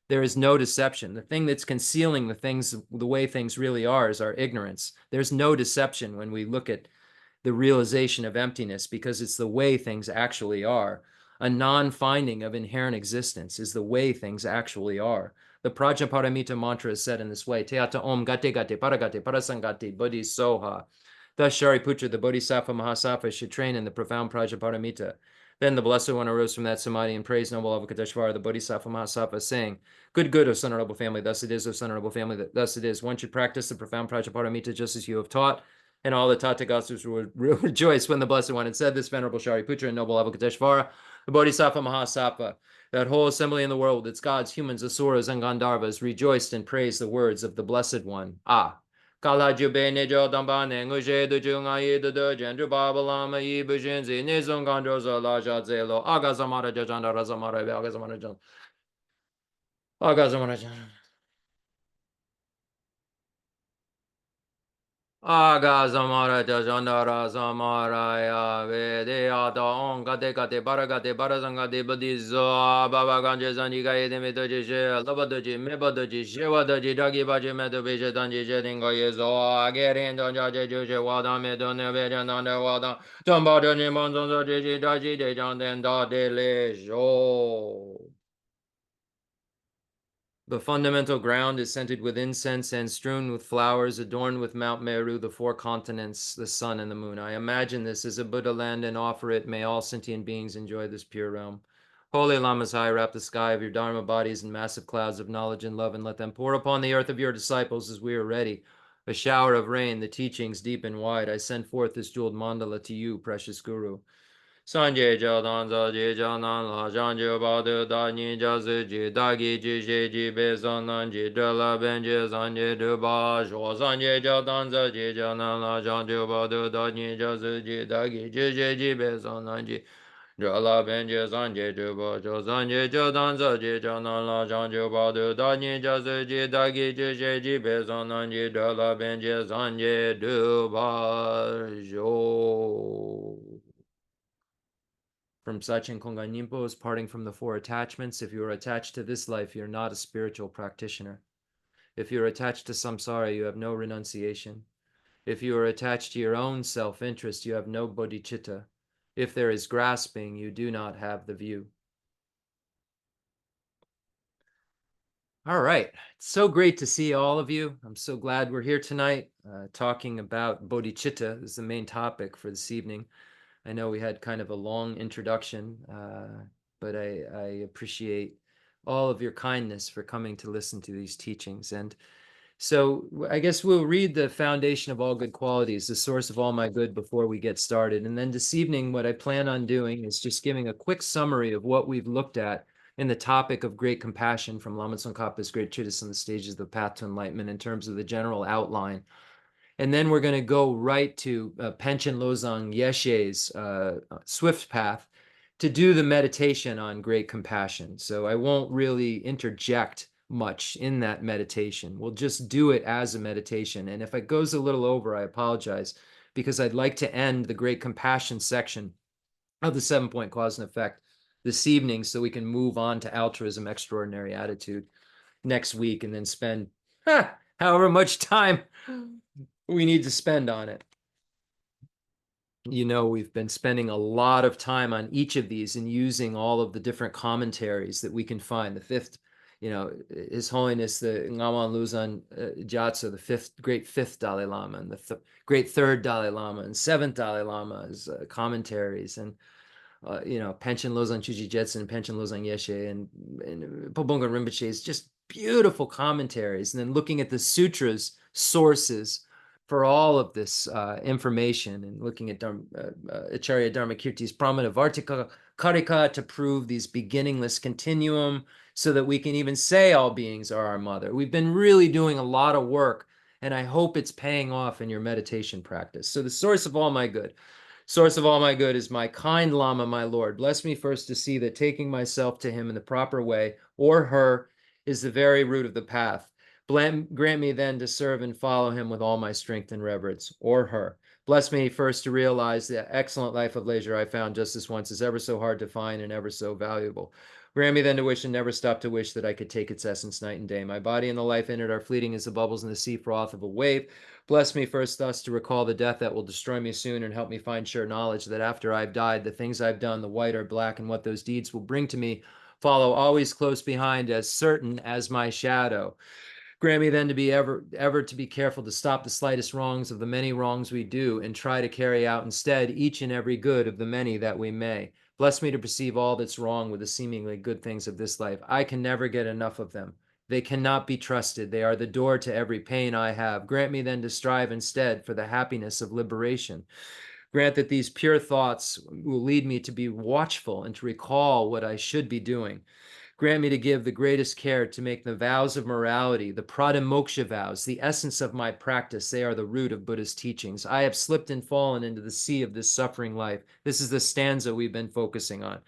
There is no deception. The thing that's concealing the way things really are, is our ignorance. There's no deception when we look at the realization of emptiness, because it's the way things actually are. A non-finding of inherent existence is the way things actually are. The Prajnaparamita mantra is said in this way: Teata Om Gate Gate Paragate Parasangate Bodhi Soha. Thus, Shariputra, the Bodhisattva Mahasattva, should train in the profound Prajnaparamita. Then the Blessed One arose from that samadhi and praised noble Avalokiteshvara, the Bodhisattva Mahasattva, saying, Good, O son, noble family, thus it is, O son, noble family, thus it is. One should practice the profound Prajnaparamita just as you have taught. And all the Tathagatas would rejoice when the Blessed One had said this. Venerable Shariputra and noble Avalokiteshvara, the Bodhisattva Mahasattva, that whole assembly in the world, its gods, humans, asuras, and Gandharvas, rejoiced and praised the words of the Blessed One. Kala jube nejo damba ne nguje du junga yi du du jenju baba lama yi bu jinzi ne zong gandro zo la ja zelo aga zamara jajanda razamara aga zamara jan aga zamara jan aga zamara jajanda razamara ya ve de ada on gade gade barazanga de budizo baba ganje zani ga ye de me do je laba do je me ba do je shewa do je dagi ba je me do be je dan je dinga ye zo again don ja je je wa da me do ne be jan dan wa da don ba do ni mon zon zo je da ji de jan den da de le jo. The fundamental ground is scented with incense and strewn with flowers, adorned with Mount Meru, the four continents, the sun, and the moon. I imagine this as a Buddha land and offer it. May all sentient beings enjoy this pure realm. Holy Lamas High, wrap the sky of your Dharma bodies in massive clouds of knowledge and love, and let them pour upon the earth of your disciples as we are ready. A shower of rain, the teachings deep and wide. I send forth this jeweled mandala to you, precious Guru. Sanje Jadan Zaji Janan La Janju Badu Dani Jazu Ji Dagi Ji Ji Ji Bezanan Ji Dela Benji Zanje Duba Sho Sanje Jadan Zaji Janan La Janju Badu Dani Jazu Ji Dagi Ji Ji Ji Bezanan Ji Dela Benji Zanje Duba Sho Sanje Jadan Zaji Janan La Janju Badu Dani Jazu Ji Dagi Ji Ji Ji Bezanan Ji Dela Benji Zanje Duba Sho. From Sachin Kongan Nimpo's Parting from the Four Attachments. If you are attached to this life, you're not a spiritual practitioner. If you're attached to samsara, you have no renunciation. If you are attached to your own self-interest, you have no bodhicitta. If there is grasping, you do not have the view. All right. It's so great to see all of you. I'm so glad we're here tonight talking about bodhicitta. This is the main topic for this evening. I know we had kind of a long introduction, but I appreciate all of your kindness for coming to listen to these teachings. And so I guess we'll read the foundation of all good qualities, the source of all my good, before we get started. And then this evening, what I plan on doing is just giving a quick summary of what we've looked at in the topic of great compassion from Lama Tsongkhapa's great treatise on the stages of the path to enlightenment in terms of the general outline. And then we're going to go right to Panchen Losang Yeshe's Swift Path to do the meditation on great compassion. So I won't really interject much in that meditation. We'll just do it as a meditation. And if it goes a little over, I apologize, because I'd like to end the great compassion section of the 7-point cause and effect this evening so we can move on to altruism, extraordinary attitude next week, and then spend however much time we need to spend on it. we've been spending a lot of time on each of these and using all of the different commentaries that we can find. The fifth, His Holiness, the Ngama Luzon Gyatso, the great fifth Dalai Lama, and the great third Dalai Lama, and seventh Dalai Lama's commentaries, and Panchen Losang Chuji Jetson and Panchen Losang Yeshe and Pobonga Rinpoche's just beautiful commentaries. And then looking at the sutras sources for all of this information, and looking at Acharya Dharmakirti's Pramana Karika to prove these beginningless continuum, so that we can even say all beings are our mother. We've been really doing a lot of work, and I hope it's paying off in your meditation practice. So the source of all my good is my kind Lama, my Lord. Bless me first to see that taking myself to him in the proper way, or her, is the very root of the path. Grant me then to serve and follow him with all my strength and reverence, or her. Bless me first to realize the excellent life of leisure I found just this once is ever so hard to find and ever so valuable. Grant me then to wish and never stop to wish that I could take its essence night and day. My body and the life in it are fleeting as the bubbles in the sea froth of a wave. Bless me first thus to recall the death that will destroy me soon, and help me find sure knowledge that after I've died, the things I've done, the white or black, and what those deeds will bring to me, follow always close behind, as certain as my shadow. Grant me then to be ever to be careful to stop the slightest wrongs of the many wrongs we do, and try to carry out instead each and every good of the many that we may. Bless me to perceive all that's wrong with the seemingly good things of this life. I can never get enough of them. They cannot be trusted. They are the door to every pain I have. Grant me then to strive instead for the happiness of liberation. Grant that these pure thoughts will lead me to be watchful and to recall what I should be doing. Grant me to give the greatest care to make the vows of morality, the pradimoksha vows, the essence of my practice. They are the root of Buddha's teachings. I have slipped and fallen into the sea of this suffering life. This is the stanza we've been focusing on.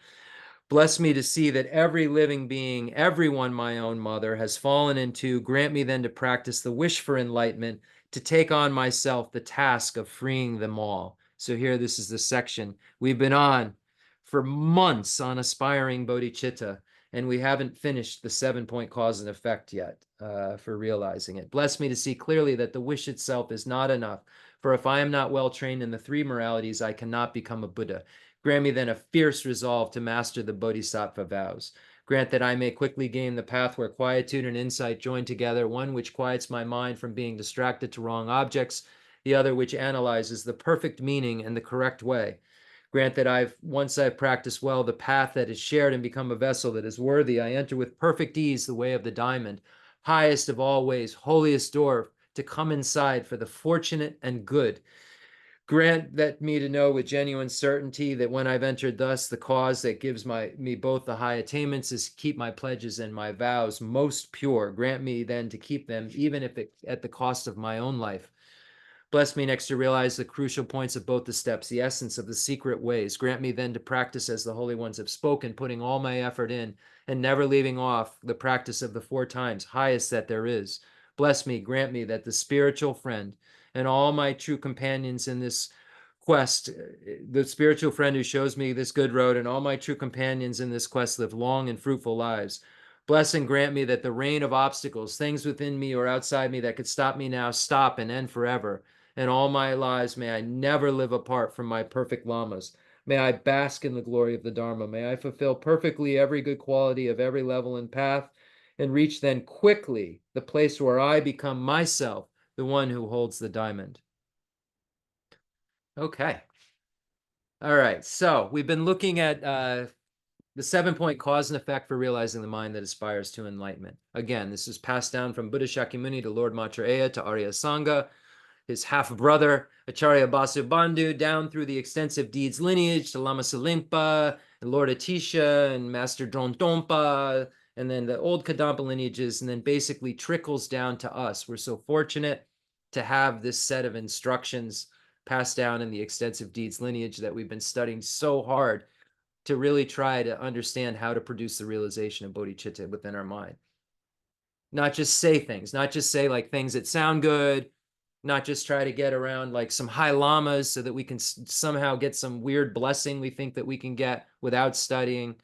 Bless me to see that every living being, everyone my own mother, has fallen into. Grant me then to practice the wish for enlightenment, to take on myself the task of freeing them all. So here, this is the section we've been on for months on aspiring bodhicitta, and we haven't finished the 7-point cause and effect yet for realizing it. Bless me to see clearly that the wish itself is not enough, for if I am not well trained in the 3 moralities, I cannot become a Buddha. Grant me then a fierce resolve to master the bodhisattva vows. Grant that I may quickly gain the path where quietude and insight join together, one which quiets my mind from being distracted to wrong objects, the other which analyzes the perfect meaning and the correct way. Grant that once I've practiced well the path that is shared and become a vessel that is worthy, I enter with perfect ease the way of the diamond, highest of all ways, holiest door, to come inside for the fortunate and good. Grant that me to know with genuine certainty that when I've entered thus, the cause that gives me both the high attainments is keep my pledges and my vows most pure. Grant me then to keep them, even if at the cost of my own life. Bless me next to realize the crucial points of both the steps, the essence of the secret ways. Grant me then to practice as the holy ones have spoken, putting all my effort in and never leaving off the practice of the 4 times, highest that there is. Bless me, grant me that the spiritual friend and all my true companions in this quest, the spiritual friend who shows me this good road, and all my true companions in this quest live long and fruitful lives. Bless and grant me that the rain of obstacles, things within me or outside me that could stop me now, stop and end forever. And all my lives may I never live apart from my perfect lamas. May I bask in the glory of the Dharma. May I fulfill perfectly every good quality of every level and path, and reach then quickly the place where I become myself, the one who holds the diamond. Okay. All right. So we've been looking at the 7-point cause and effect for realizing the mind that aspires to enlightenment. Again, this is passed down from Buddha Shakyamuni to Lord Maitreya to Arya Sangha, his half-brother, Acharya Vasubandhu, down through the extensive deeds lineage to Lama Salimpa, and Lord Atisha, and Master Drontompa, and then the old Kadampa lineages, and then basically trickles down to us. We're so fortunate to have this set of instructions passed down in the extensive deeds lineage that we've been studying so hard to really try to understand how to produce the realization of bodhicitta within our mind. Not just say things, not just say like things that sound good, not just try to get around like some high lamas so that we can somehow get some weird blessing we think that we can get without studying.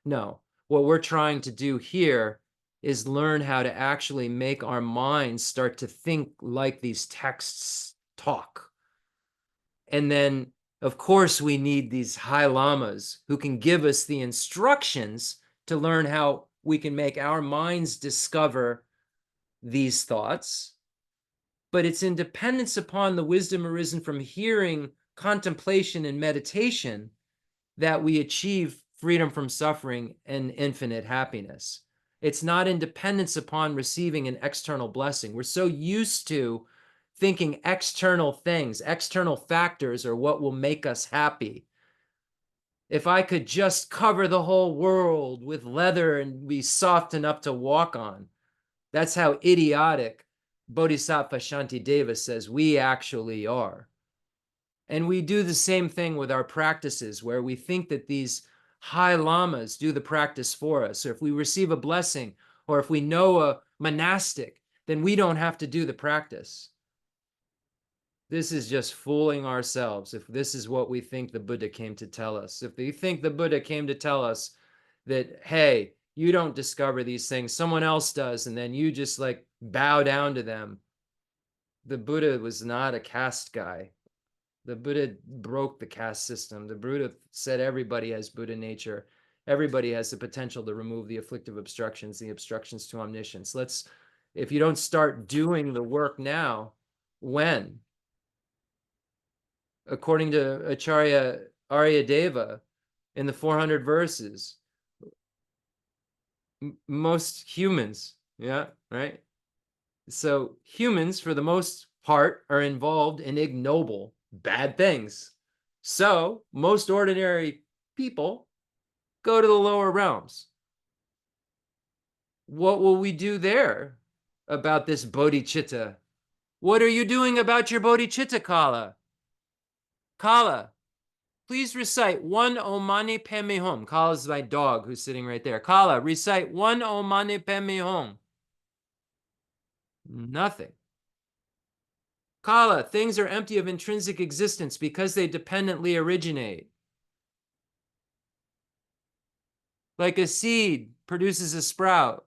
No, what we're trying to do here is learn how to actually make our minds start to think like these texts talk. And then Of course, we need these high lamas who can give us the instructions to learn how we can make our minds discover these thoughts. But it's in dependence upon the wisdom arisen from hearing, contemplation, and meditation that we achieve freedom from suffering and infinite happiness. It's not in dependence upon receiving an external blessing. We're so used to thinking external things, external factors are what will make us happy. If I could just cover the whole world with leather and be soft enough to walk on, that's how idiotic Bodhisattva Shantideva says we actually are. And we do the same thing with our practices, where we think that these high lamas do the practice for us. Or if we receive a blessing, or if we know a monastic, then we don't have to do the practice. This is just fooling ourselves if this is what we think the Buddha came to tell us. If we think the Buddha came to tell us that, hey, you don't discover these things, someone else does, and then you just like bow down to them. The Buddha was not a caste guy. The Buddha broke the caste system. The Buddha said everybody has Buddha nature. Everybody has the potential to remove the afflictive obstructions, the obstructions to omniscience. If you don't start doing the work now, when? According to Acharya Aryadeva, in the 400 verses, most humans, yeah, right? So humans, for the most part, are involved in ignoble, bad things. So most ordinary people go to the lower realms. What will we do there about this bodhicitta? What are you doing about your bodhicitta, Kala? Kala, please recite one Om Mani Padme Hum. Kala is my dog who's sitting right there. Kala, recite one Om Mani Padme Hum. Nothing. Kala, things are empty of intrinsic existence because they dependently originate. Like a seed produces a sprout.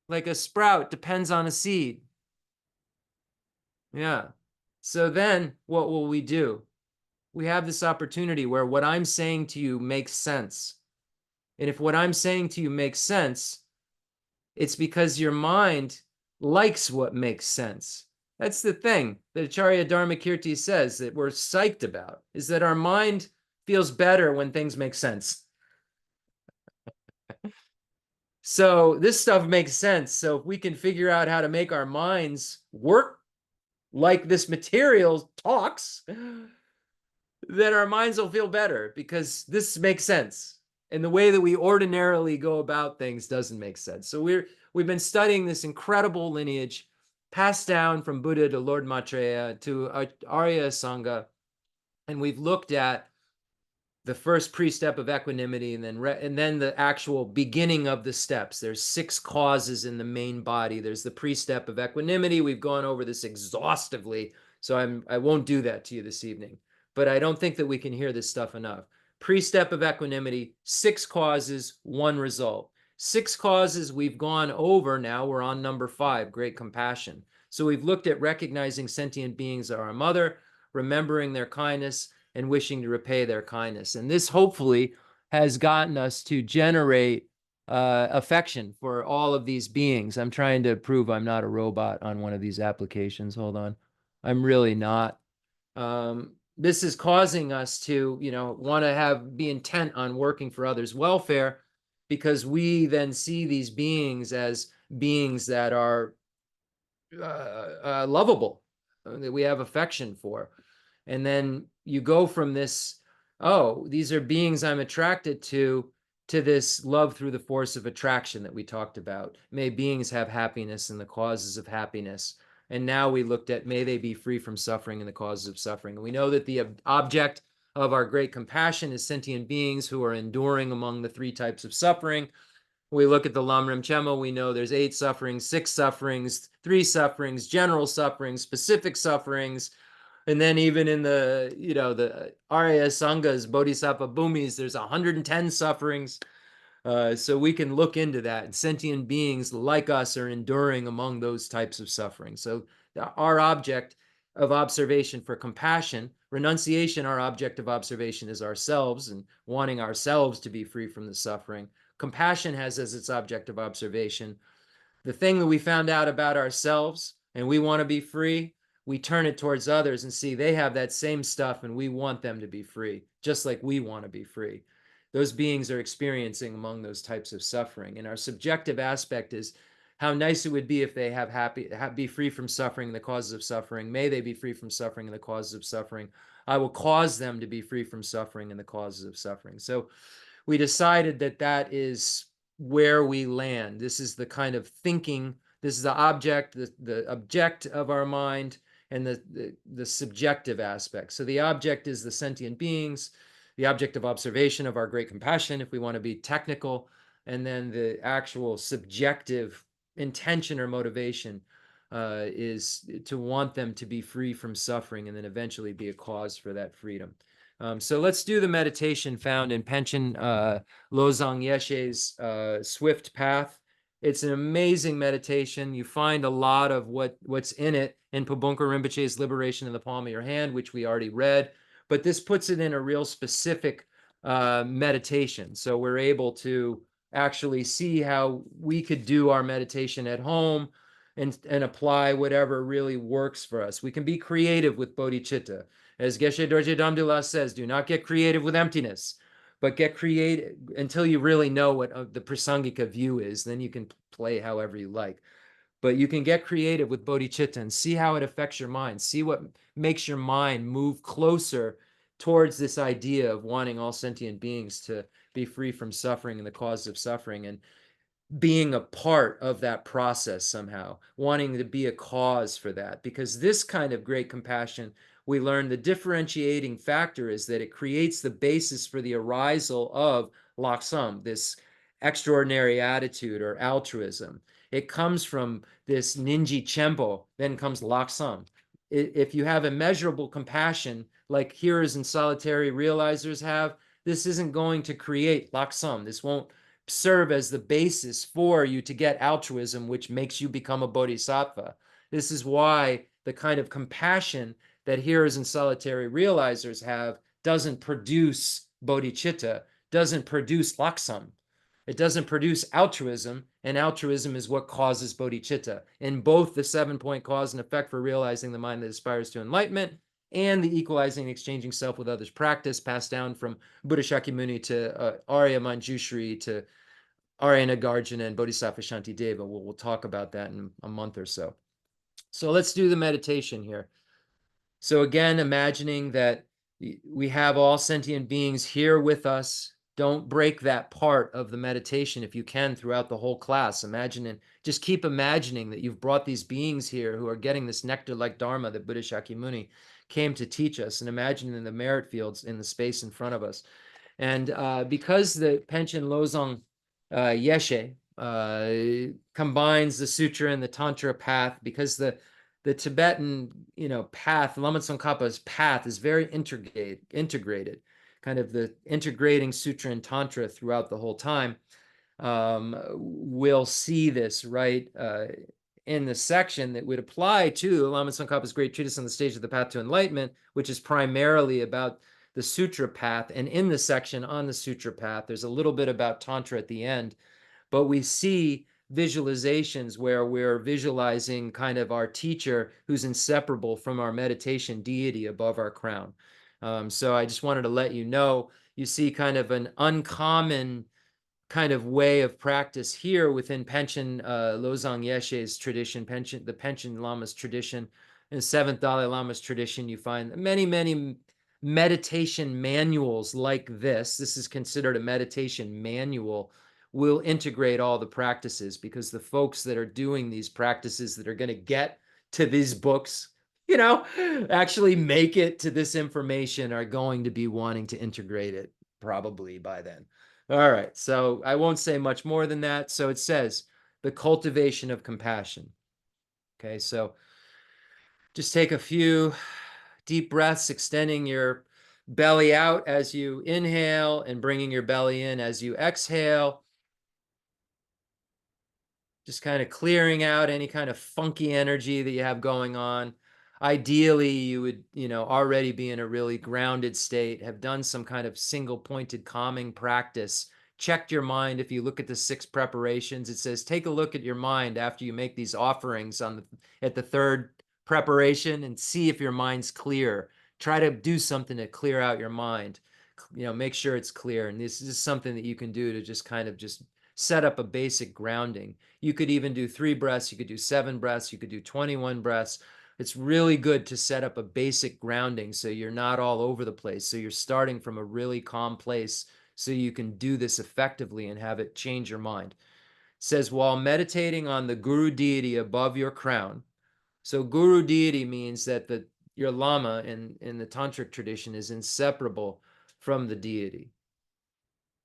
Like a sprout depends on a seed. Yeah. So then what will we do? We have this opportunity where what I'm saying to you makes sense. And if what I'm saying to you makes sense, it's because your mind likes what makes sense. That's the thing that Acharya Dharmakirti says that we're psyched about, is that our mind feels better when things make sense. So this stuff makes sense. So if we can figure out how to make our minds work like this material talks, then our minds will feel better because this makes sense. And the way that we ordinarily go about things doesn't make sense. So we've been studying this incredible lineage passed down from Buddha to Lord Maitreya to Arya Sangha. And we've looked at the first precept of equanimity and then the actual beginning of the steps. There's 6 causes in the main body. There's the precept of equanimity. We've gone over this exhaustively, so I won't do that to you this evening. But I don't think that we can hear this stuff enough. Precept of equanimity, 6 causes, 1 result. 6 causes we've gone over now. We're on number 5, great compassion. So we've looked at recognizing sentient beings are our mother, remembering their kindness, and wishing to repay their kindness. And this hopefully has gotten us to generate affection for all of these beings. I'm trying to prove I'm not a robot on one of these applications. Hold on. I'm really not. This is causing us to, want to be intent on working for others' welfare, because we then see these beings as beings that are lovable, that we have affection for. And then you go from this, oh, these are beings I'm attracted to this love through the force of attraction that we talked about. May beings have happiness and the causes of happiness. And now we looked at, may they be free from suffering and the causes of suffering. And we know that the object of our great compassion is sentient beings who are enduring among the 3 types of suffering. We look at the Lamrim Chema, we know there's 8 sufferings, 6 sufferings, 3 sufferings, general sufferings, specific sufferings. And then even in the, the Arya Sanghas, Bodhisattva Bhumis, there's 110 sufferings. So we can look into that. And sentient beings like us are enduring among those types of suffering. So our object of observation for compassion. Renunciation, our object of observation is ourselves and wanting ourselves to be free from the suffering. Compassion has as its object of observation the thing that we found out about ourselves and we want to be free. We turn it towards others and see they have that same stuff and we want them to be free, just like we want to be free. Those beings are experiencing among those types of suffering. And our subjective aspect is how nice it would be if they be free from suffering and the causes of suffering. May they be free from suffering and the causes of suffering. I will cause them to be free from suffering and the causes of suffering. So we decided that that is where we land. This is the kind of thinking, this is the object, the object of our mind, and the subjective aspect. So the object is the sentient beings, the object of observation of our great compassion, if we want to be technical, and then the actual subjective intention or motivation is to want them to be free from suffering and then eventually be a cause for that freedom. So let's do the meditation found in Panchen Losang Yeshe's Swift Path. It's an amazing meditation. You find a lot of what's in it in Pabonka Rinpoche's Liberation in the Palm of Your Hand, which we already read, but this puts it in a real specific meditation. So we're able to actually see how we could do our meditation at home and apply whatever really works for us. We can be creative with bodhicitta. As Geshe Dorji Damdul says, do not get creative with emptiness, but get creative until you really know what the Prasangika view is. Then you can play however you like. But you can get creative with bodhicitta and see how it affects your mind. See what makes your mind move closer towards this idea of wanting all sentient beings to be free from suffering and the causes of suffering, and being a part of that process somehow, wanting to be a cause for that. Because this kind of great compassion, we learn the differentiating factor is that it creates the basis for the arisal of Loksam, this extraordinary attitude or altruism. It comes from this Ninji Chempo, then comes Loksam. If you have immeasurable compassion, like hearers and solitary realizers have, this isn't going to create Loksam. This won't serve as the basis for you to get altruism, which makes you become a bodhisattva. This is why the kind of compassion that hearers and solitary realizers have doesn't produce bodhicitta, doesn't produce laksam. It doesn't produce altruism, and altruism is what causes bodhicitta. In both the 7-point cause and effect for realizing the mind that aspires to enlightenment and the equalizing and exchanging self with others practice passed down from Buddha Shakyamuni to Arya Manjushri to Arya Nagarjuna and Bodhisattva Shantideva. We'll talk about that in a month or so. So let's do the meditation here. So again, imagining that we have all sentient beings here with us. Don't break that part of the meditation if you can throughout the whole class. Just keep imagining that you've brought these beings here who are getting this nectar-like Dharma that Buddha Shakyamuni came to teach us, and imagining the merit fields in the space in front of us. And because the Panchen Losang Yeshe combines the sutra and the tantra path, because the Tibetan, path, Lama Tsongkhapa's path is very integrated, kind of the integrating sutra and tantra throughout the whole time. We'll see this right in the section that would apply to Lama Tsongkhapa's great treatise on the stage of the path to enlightenment, which is primarily about the sutra path. And in the section on the sutra path, there's a little bit about tantra at the end, but we see visualizations where we're visualizing kind of our teacher who's inseparable from our meditation deity above our crown. So I just wanted to let you know, you see kind of an uncommon kind of way of practice here within Panchen Losang Yeshe's tradition, the Panchen Lama's tradition, and 7th Dalai Lama's tradition. You find many, many meditation manuals like this. This is considered a meditation manual. Will integrate all the practices, because the folks that are doing these practices that are going to get to these books, actually make it to this information are going to be wanting to integrate it probably by then. All right, so I won't say much more than that. So it says the cultivation of compassion. Okay, so just take a few deep breaths, extending your belly out as you inhale and bringing your belly in as you exhale. Just kind of clearing out any kind of funky energy that you have going on. Ideally, you would, already be in a really grounded state, have done some kind of single pointed calming practice, checked your mind. If you look at the 6 preparations, it says, take a look at your mind after you make these offerings at the 3rd preparation and see if your mind's clear. Try to do something to clear out your mind, make sure it's clear. And this is something that you can do to just kind of just set up a basic grounding. You could even do 3 breaths, you could do 7 breaths, you could do 21 breaths. It's really good to set up a basic grounding so you're not all over the place. So you're starting from a really calm place so you can do this effectively and have it change your mind. It says, while meditating on the guru deity above your crown. So guru deity means that your lama in the tantric tradition is inseparable from the deity.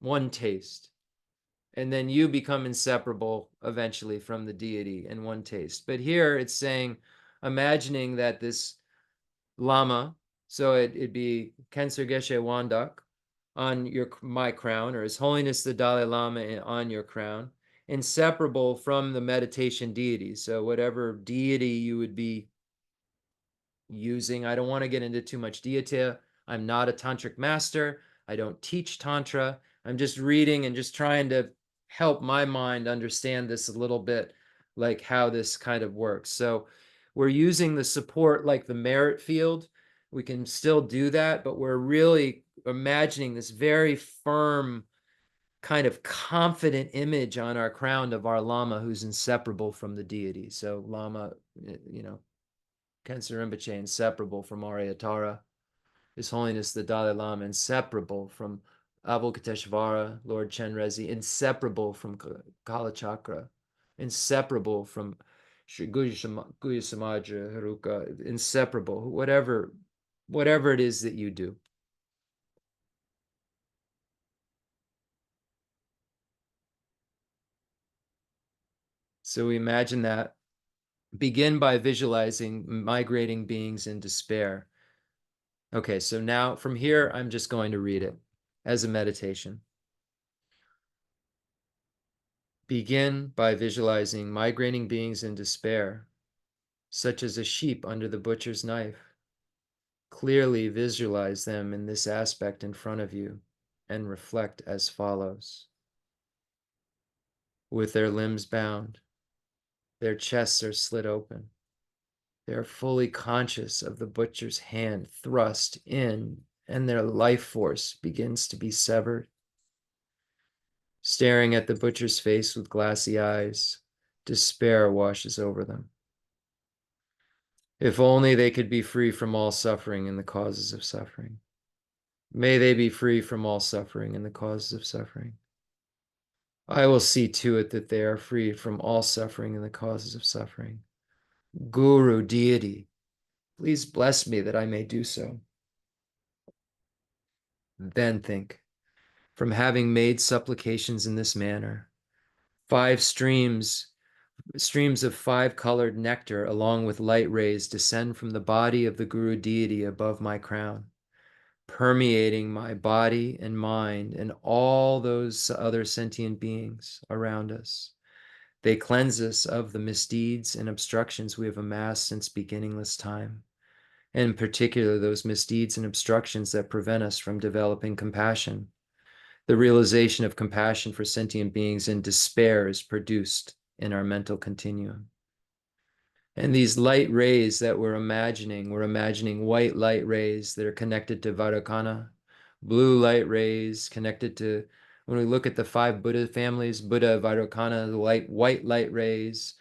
One taste. And then you become inseparable eventually from the deity in one taste. But here it's saying, imagining that this Lama, so it'd be Khensur Geshe Wangdak on my crown, or His Holiness the Dalai Lama on your crown, inseparable from the meditation deity. So whatever deity you would be using, I don't want to get into too much detail. I'm not a tantric master. I don't teach tantra. I'm just reading and just trying to help my mind understand this a little bit, like how this kind of works. So we're using the support like the merit field. We can still do that, but we're really imagining this very firm, kind of confident image on our crown of our Lama who's inseparable from the deity. So Lama, Khensur Rinpoche, inseparable from Aryatara. His Holiness the Dalai Lama, inseparable from Avalokiteshvara, Lord Chenrezig, inseparable from Kalachakra, inseparable from Sri Guhya Samaja Haruka, inseparable, whatever it is that you do. So we imagine that. Begin by visualizing migrating beings in despair. Okay, so now from here, I'm just going to read it as a meditation. Begin by visualizing migrating beings in despair, such as a sheep under the butcher's knife. Clearly visualize them in this aspect in front of you and reflect as follows. With their limbs bound, their chests are slit open. They are fully conscious of the butcher's hand thrust in, and their life force begins to be severed. Staring at the butcher's face with glassy eyes, despair washes over them. If only they could be free from all suffering and the causes of suffering. May they be free from all suffering and the causes of suffering. I will see to it that they are free from all suffering and the causes of suffering. Guru, deity, please bless me that I may do so. Then think, from having made supplications in this manner, 5 streams of 5-colored nectar along with light rays descend from the body of the Guru deity above my crown, permeating my body and mind and all those other sentient beings around us. They cleanse us of the misdeeds and obstructions we have amassed since beginningless time, and in particular those misdeeds and obstructions that prevent us from developing compassion. The realization of compassion for sentient beings in despair is produced in our mental continuum. And these light rays that we're imagining white light rays that are connected to Vairocana, blue light rays connected to, when we look at the 5 Buddha families, Buddha, Vairocana, the white light rays,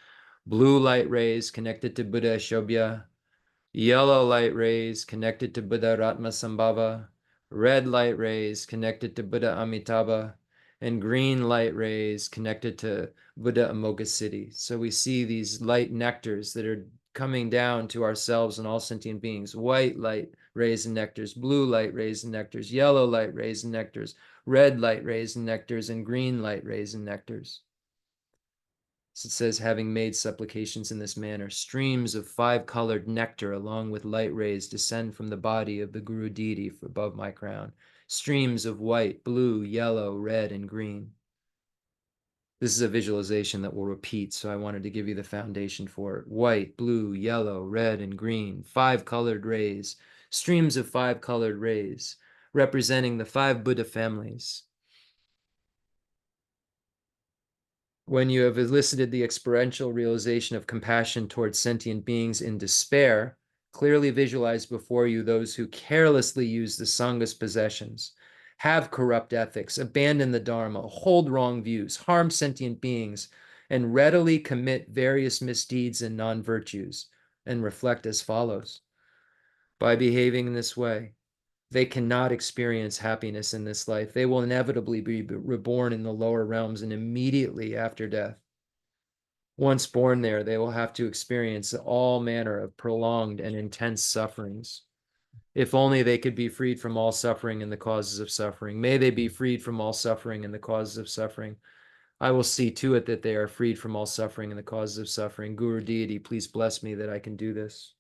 blue light rays connected to Buddha Shobhya, yellow light rays connected to Buddha Ratmasambhava, red light rays connected to Buddha Amitabha, and green light rays connected to Buddha Amoghasiddhi. So we see these light nectars that are coming down to ourselves and all sentient beings. White light rays and nectars, blue light rays and nectars, yellow light rays and nectars, red light rays and nectars, and green light rays and nectars. So it says, having made supplications in this manner, streams of 5-colored nectar along with light rays descend from the body of the Guru deity above my crown. Streams of white, blue, yellow, red, and green. This is a visualization that will repeat, so I wanted to give you the foundation for it. White, blue, yellow, red, and green, 5 colored rays, streams of 5 colored rays, representing the 5 Buddha families. When you have elicited the experiential realization of compassion towards sentient beings in despair, clearly visualize before you those who carelessly use the Sangha's possessions, have corrupt ethics, abandon the Dharma, hold wrong views, harm sentient beings, and readily commit various misdeeds and non-virtues, and reflect as follows. By behaving in this way, they cannot experience happiness in this life. They will inevitably be reborn in the lower realms and immediately after death. Once born there, they will have to experience all manner of prolonged and intense sufferings. If only they could be freed from all suffering and the causes of suffering. May they be freed from all suffering and the causes of suffering. I will see to it that they are freed from all suffering and the causes of suffering. Guru Deity, please bless me that I can do this.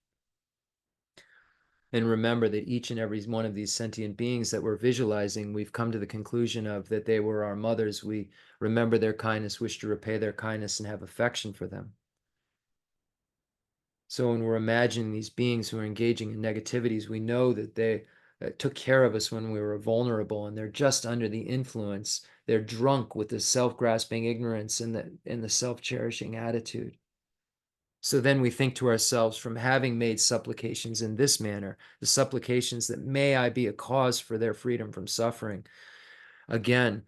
And remember that each and every one of these sentient beings that we're visualizing, we've come to the conclusion of that they were our mothers. We remember their kindness, wish to repay their kindness, and have affection for them. So when we're imagining these beings who are engaging in negativities, we know that they took care of us when we were vulnerable, and they're just under the influence. They're drunk with the self-grasping ignorance and the self-cherishing attitude. So then we think to ourselves, from having made supplications in this manner, the supplications that may I be a cause for their freedom from suffering. Again,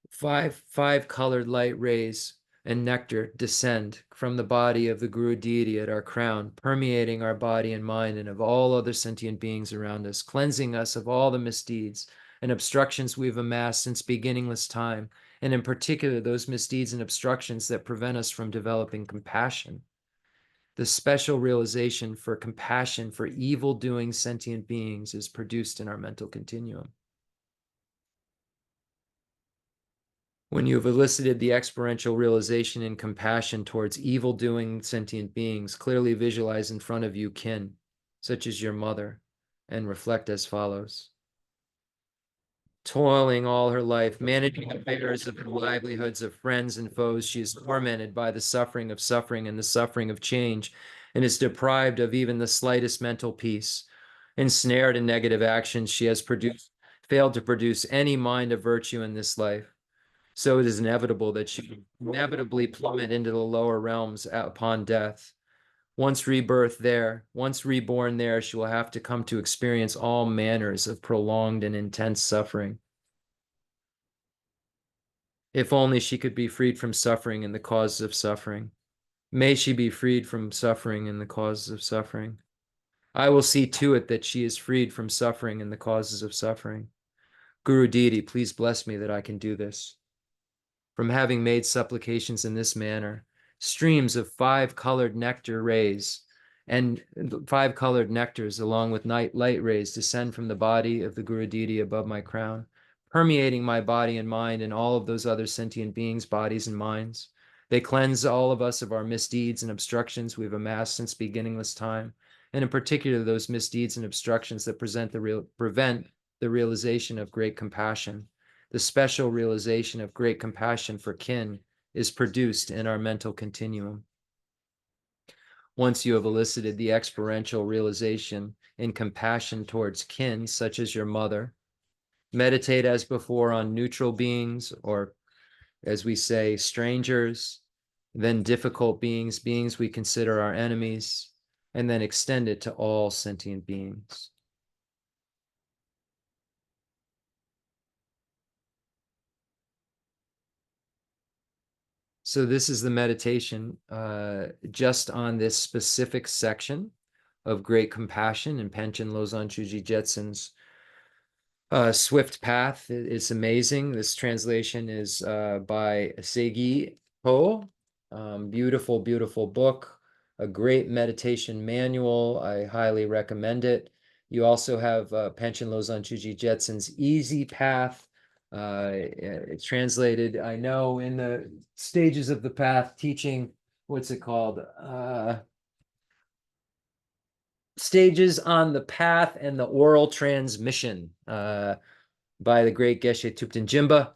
five colored light rays and nectar descend from the body of the Guru deity at our crown, permeating our body and mind and of all other sentient beings around us, cleansing us of all the misdeeds and obstructions we've amassed since beginningless time, and in particular those misdeeds and obstructions that prevent us from developing compassion. The special realization for compassion for evil-doing sentient beings is produced in our mental continuum. When you have elicited the experiential realization and compassion towards evil-doing sentient beings, clearly visualize in front of you kin, such as your mother, and reflect as follows. Toiling all her life, managing affairs of the livelihoods of friends and foes, she is tormented by the suffering and the suffering of change, and is deprived of even the slightest mental peace. Ensnared in negative actions, she has failed to produce any mind of virtue in this life. So it is inevitable that she will inevitably plummet into the lower realms upon death. Once rebirth there, once reborn there, she will have to come to experience all manners of prolonged and intense suffering. If only she could be freed from suffering and the causes of suffering. May she be freed from suffering and the causes of suffering. I will see to it that she is freed from suffering and the causes of suffering. Guru Deity, please bless me that I can do this. From having made supplications in this manner, streams of 5 colored nectar rays and 5 colored nectars along with light rays descend from the body of the Guru Deity above my crown, permeating my body and mind and all of those other sentient beings' bodies and minds. They cleanse all of us of our misdeeds and obstructions we've amassed since beginningless time, and in particular those misdeeds and obstructions that prevent the realization of great compassion. The special realization of great compassion for kin is produced in our mental continuum. Once you have elicited the experiential realization in compassion towards kin, such as your mother, meditate as before on neutral beings, or as we say, strangers, then difficult beings, beings we consider our enemies, and then extend it to all sentient beings. So this is the meditation just on this specific section of great compassion in Panchen Losang Chuji Jetsun's Swift Path. It's amazing. This translation is by Segi Ho. Beautiful, beautiful book. A great meditation manual. I highly recommend it. You also have Panchen Losang Chuji Jetsun's Easy Path. It's translated, I know, in the stages of the path teaching, what's it called? Stages on the Path and the Oral Transmission by the great Geshe Thupten Jinpa.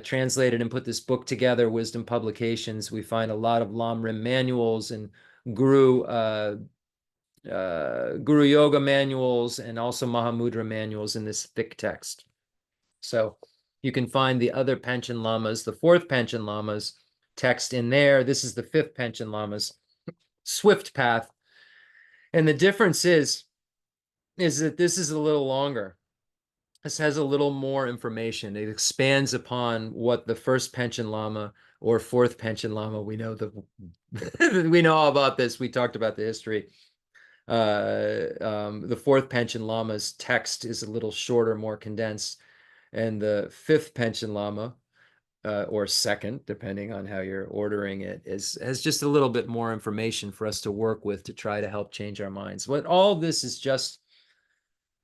translated and put this book together, Wisdom Publications. We find a lot of Lamrim manuals and Guru Yoga manuals and also Mahamudra manuals in this thick text. So you can find the other Panchen Lamas, the fourth Panchen Lama's text in there. This is the fifth Panchen Lama's Swift Path. And the difference is that this is a little longer. This has a little more information. It expands upon what the first Panchen Lama or fourth Panchen Lama, we know we know all about this. We talked about the history. The fourth Panchen Lama's text is a little shorter, more condensed. And the fifth Panchen Lama, or second, depending on how you're ordering it, has just a little bit more information for us to work with to try to help change our minds. What all this is just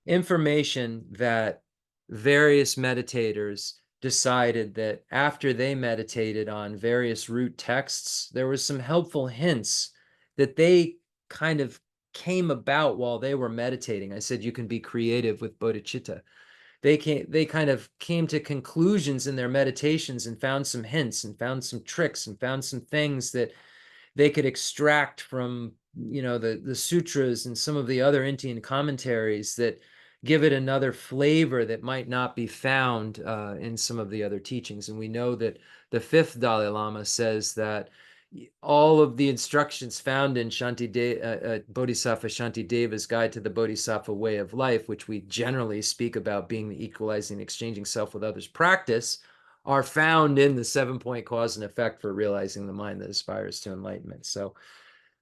information that various meditators decided that after they meditated on various root texts, there was some helpful hints that they kind of came about while they were meditating. I said you can be creative with bodhicitta. They kind of came to conclusions in their meditations and found some hints and found some tricks and found some things that they could extract from, the sutras and some of the other Indian commentaries that give it another flavor that might not be found in some of the other teachings. And we know that the fifth Dalai Lama says that all of the instructions found in Bodhisattva Shantideva's Guide to the Bodhisattva Way of Life, which we generally speak about being the equalizing, exchanging self with others practice, are found in the 7-point cause and effect for realizing the mind that aspires to enlightenment. So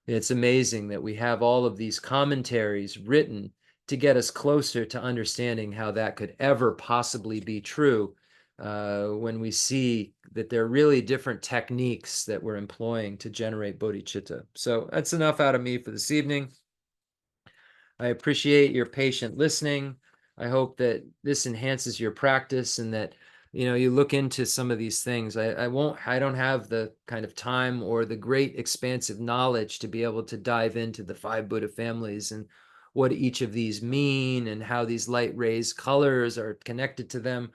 it's amazing that we have all of these commentaries written to get us closer to understanding how that could ever possibly be true, when we see that there are really different techniques that we're employing to generate bodhicitta. So that's enough out of me for this evening. I appreciate your patient listening. I hope that this enhances your practice and that you look into some of these things. I don't have the kind of time or the great expansive knowledge to be able to dive into the 5 Buddha families and what each of these mean and how these light rays colors are connected to them.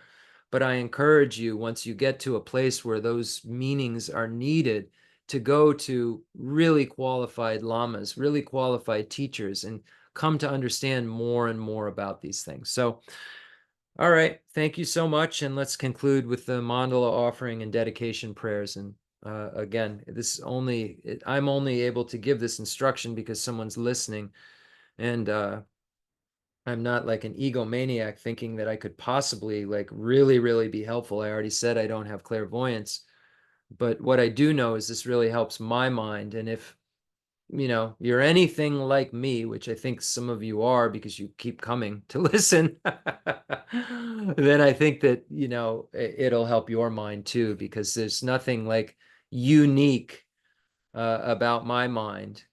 But I encourage you, once you get to a place where those meanings are needed, to go to really qualified lamas, really qualified teachers, and come to understand more and more about these things. So, all right, thank you so much. And let's conclude with the mandala offering and dedication prayers. And again, I'm only able to give this instruction because someone's listening. And I'm not like an egomaniac thinking that I could possibly really, really be helpful. I already said I don't have clairvoyance, but what I do know is this really helps my mind. And if, you're anything like me, which I think some of you are because you keep coming to listen, then I think that, it'll help your mind too, because there's nothing like unique about my mind.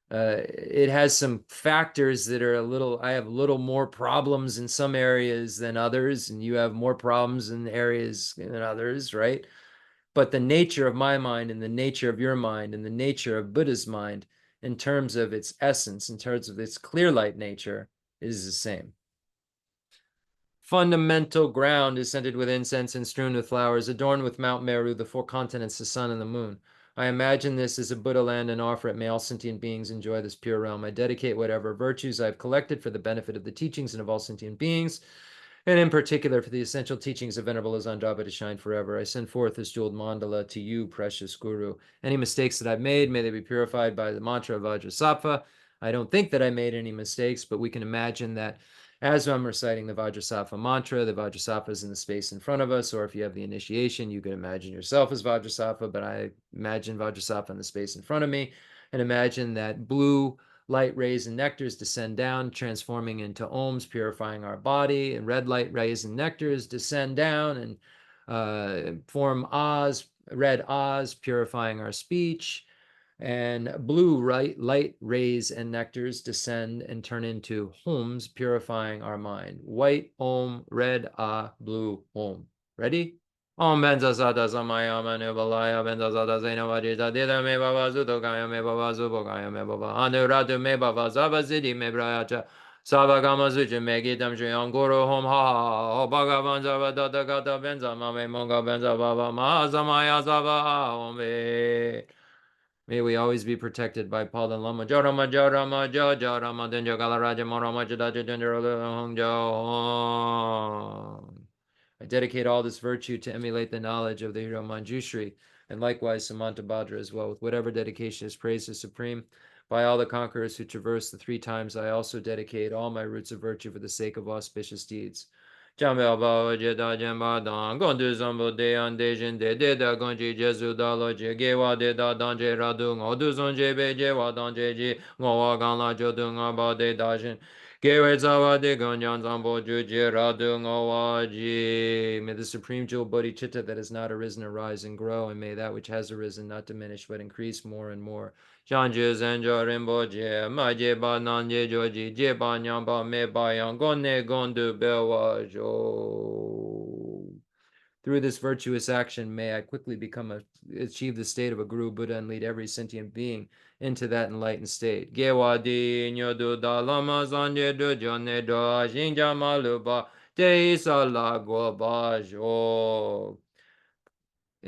It has some factors that are I have a little more problems in some areas than others, and you have more problems in areas than others, right? But the nature of my mind and the nature of your mind and the nature of Buddha's mind, in terms of its essence, in terms of its clear light nature, is the same. Fundamental ground is scented with incense and strewn with flowers, adorned with Mount Meru, the 4 continents, the sun, and the moon. I imagine this as a Buddha land and offer it. May all sentient beings enjoy this pure realm. I dedicate whatever virtues I've collected for the benefit of the teachings and of all sentient beings, and in particular for the essential teachings of Venerable Azandaba to shine forever. I send forth this jeweled mandala to you, precious Guru. Any mistakes that I've made, may they be purified by the mantra of Vajrasattva. I don't think that I made any mistakes, but we can imagine that as I'm reciting the Vajrasattva mantra, the Vajrasattva is in the space in front of us, or if you have the initiation, you can imagine yourself as Vajrasattva, but I imagine Vajrasattva in the space in front of me, and imagine that blue light rays and nectars descend down, transforming into ohms, purifying our body, and red light rays and nectars descend down and form ahs, red ahs, purifying our speech, and blue light rays and nectars descend and turn into homs, purifying our mind. White om, red ah, blue om. Ready? Om benza sada samaya manu balaya benza sada zena vajita dida me baba zuto kaya me baba zubo kaya me baba anuratu me baba zaba zidi me brayacha Sabagama Suchi Megi Tam Shuyam Guru Hom Ha Bhagavan Zava Dada Gata Benza Mame Monga Benza Baba Mahazamaya Zava Ome. May we always be protected by Paul and Lama. Jorama Jorama Jorama Denjo Galaraja Morama Jadaja Dendro Hong Jo. I dedicate all this virtue to emulate the knowledge of the hero Manjushri, and likewise Samantabhadra as well. With whatever dedication is praised as supreme, by all the conquerors who traverse the 3 times, I also dedicate all my roots of virtue for the sake of auspicious deeds. Jambel Baba Jeda Jemba Dan Gondu Zambo Dean Dejin De Deda Gonji Jesu Dalo Jegewa Deda Danje Radung Odu Zonje Bejewa Danje Ji Ngowa Ganla Jodung Aba De Dajin May the supreme jewel bodhicitta that has not arisen arise and grow, and may that which has arisen not diminish but increase more and more. Through this virtuous action, may I quickly achieve the state of a Guru Buddha and lead every sentient being into that enlightened state. In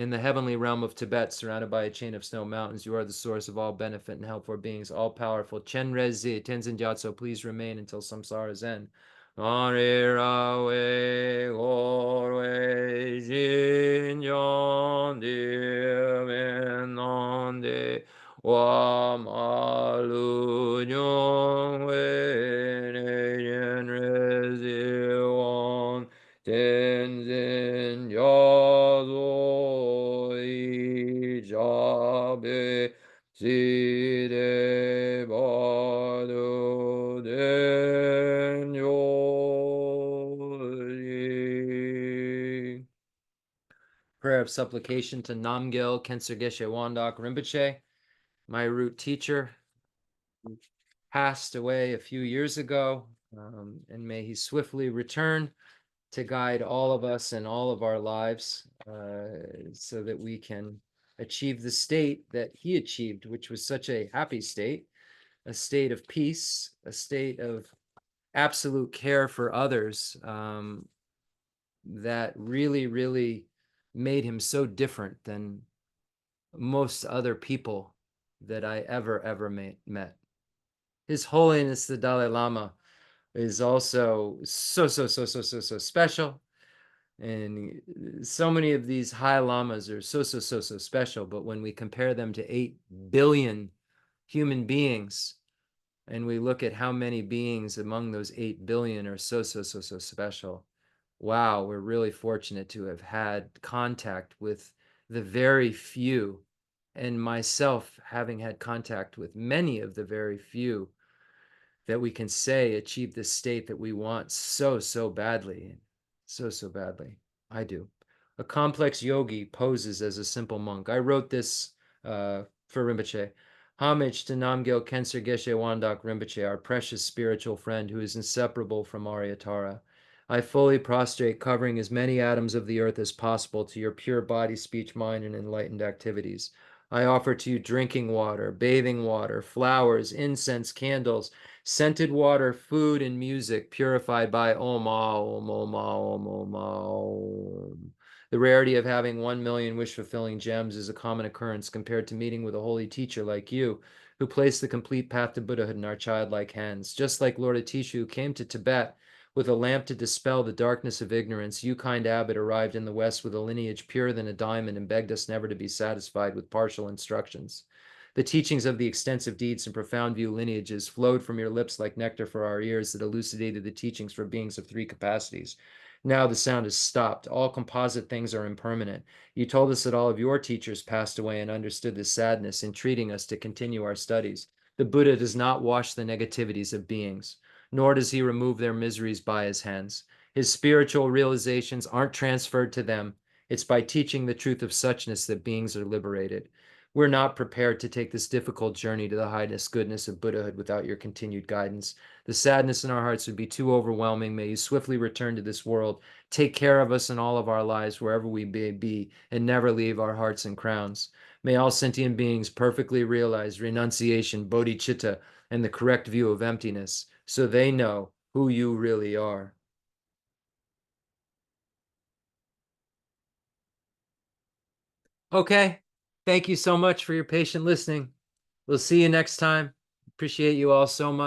the heavenly realm of Tibet, surrounded by a chain of snow mountains, you are the source of all benefit and help for beings, all powerful. Chenrezi, Tenzin Gyatso, please remain until samsara's end. Tenzin Yazoi Jabe Side Badu Denyo. Prayer of supplication to Namgyal Khensur Geshe Wangdak Rinpoche, my root teacher, who passed away a few years ago, and may he swiftly return to guide all of us in all of our lives, so that we can achieve the state that he achieved, which was such a happy state, a state of peace, a state of absolute care for others, that really, really made him so different than most other people that I ever met. His Holiness the Dalai Lama is also so special. And so many of these high lamas are so special, but when we compare them to 8 billion human beings, and we look at how many beings among those 8 billion are so special, wow, we're really fortunate to have had contact with the very few, and myself having had contact with many of the very few that we can say achieve this state that we want so badly. So badly. I do. A complex yogi poses as a simple monk. I wrote this for Rinpoche. Homage to Namgyal Khensur Geshe Wangdak Rinpoche, our precious spiritual friend who is inseparable from Aryatara. I fully prostrate, covering as many atoms of the earth as possible to your pure body, speech, mind, and enlightened activities. I offer to you drinking water, bathing water, flowers, incense, candles, scented water, food, and music purified by Om, Om, Om, Om, Om, Om. The rarity of having 1 million wish-fulfilling gems is a common occurrence compared to meeting with a holy teacher like you, who placed the complete path to Buddhahood in our childlike hands. Just like Lord Atishu, who came to Tibet with a lamp to dispel the darkness of ignorance, you, kind abbot, arrived in the West with a lineage purer than a diamond and begged us never to be satisfied with partial instructions. The teachings of the extensive deeds and profound view lineages flowed from your lips like nectar for our ears that elucidated the teachings for beings of 3 capacities. Now the sound has stopped. All composite things are impermanent. You told us that all of your teachers passed away and understood the sadness, entreating us to continue our studies. The Buddha does not wash the negativities of beings, nor does he remove their miseries by his hands. His spiritual realizations aren't transferred to them. It's by teaching the truth of suchness that beings are liberated. We're not prepared to take this difficult journey to the highness, goodness of Buddhahood without your continued guidance. The sadness in our hearts would be too overwhelming. May you swiftly return to this world. Take care of us in all of our lives, wherever we may be, and never leave our hearts and crowns. May all sentient beings perfectly realize renunciation, bodhicitta, and the correct view of emptiness, so they know who you really are. Okay. Thank you so much for your patient listening. We'll see you next time. Appreciate you all so much.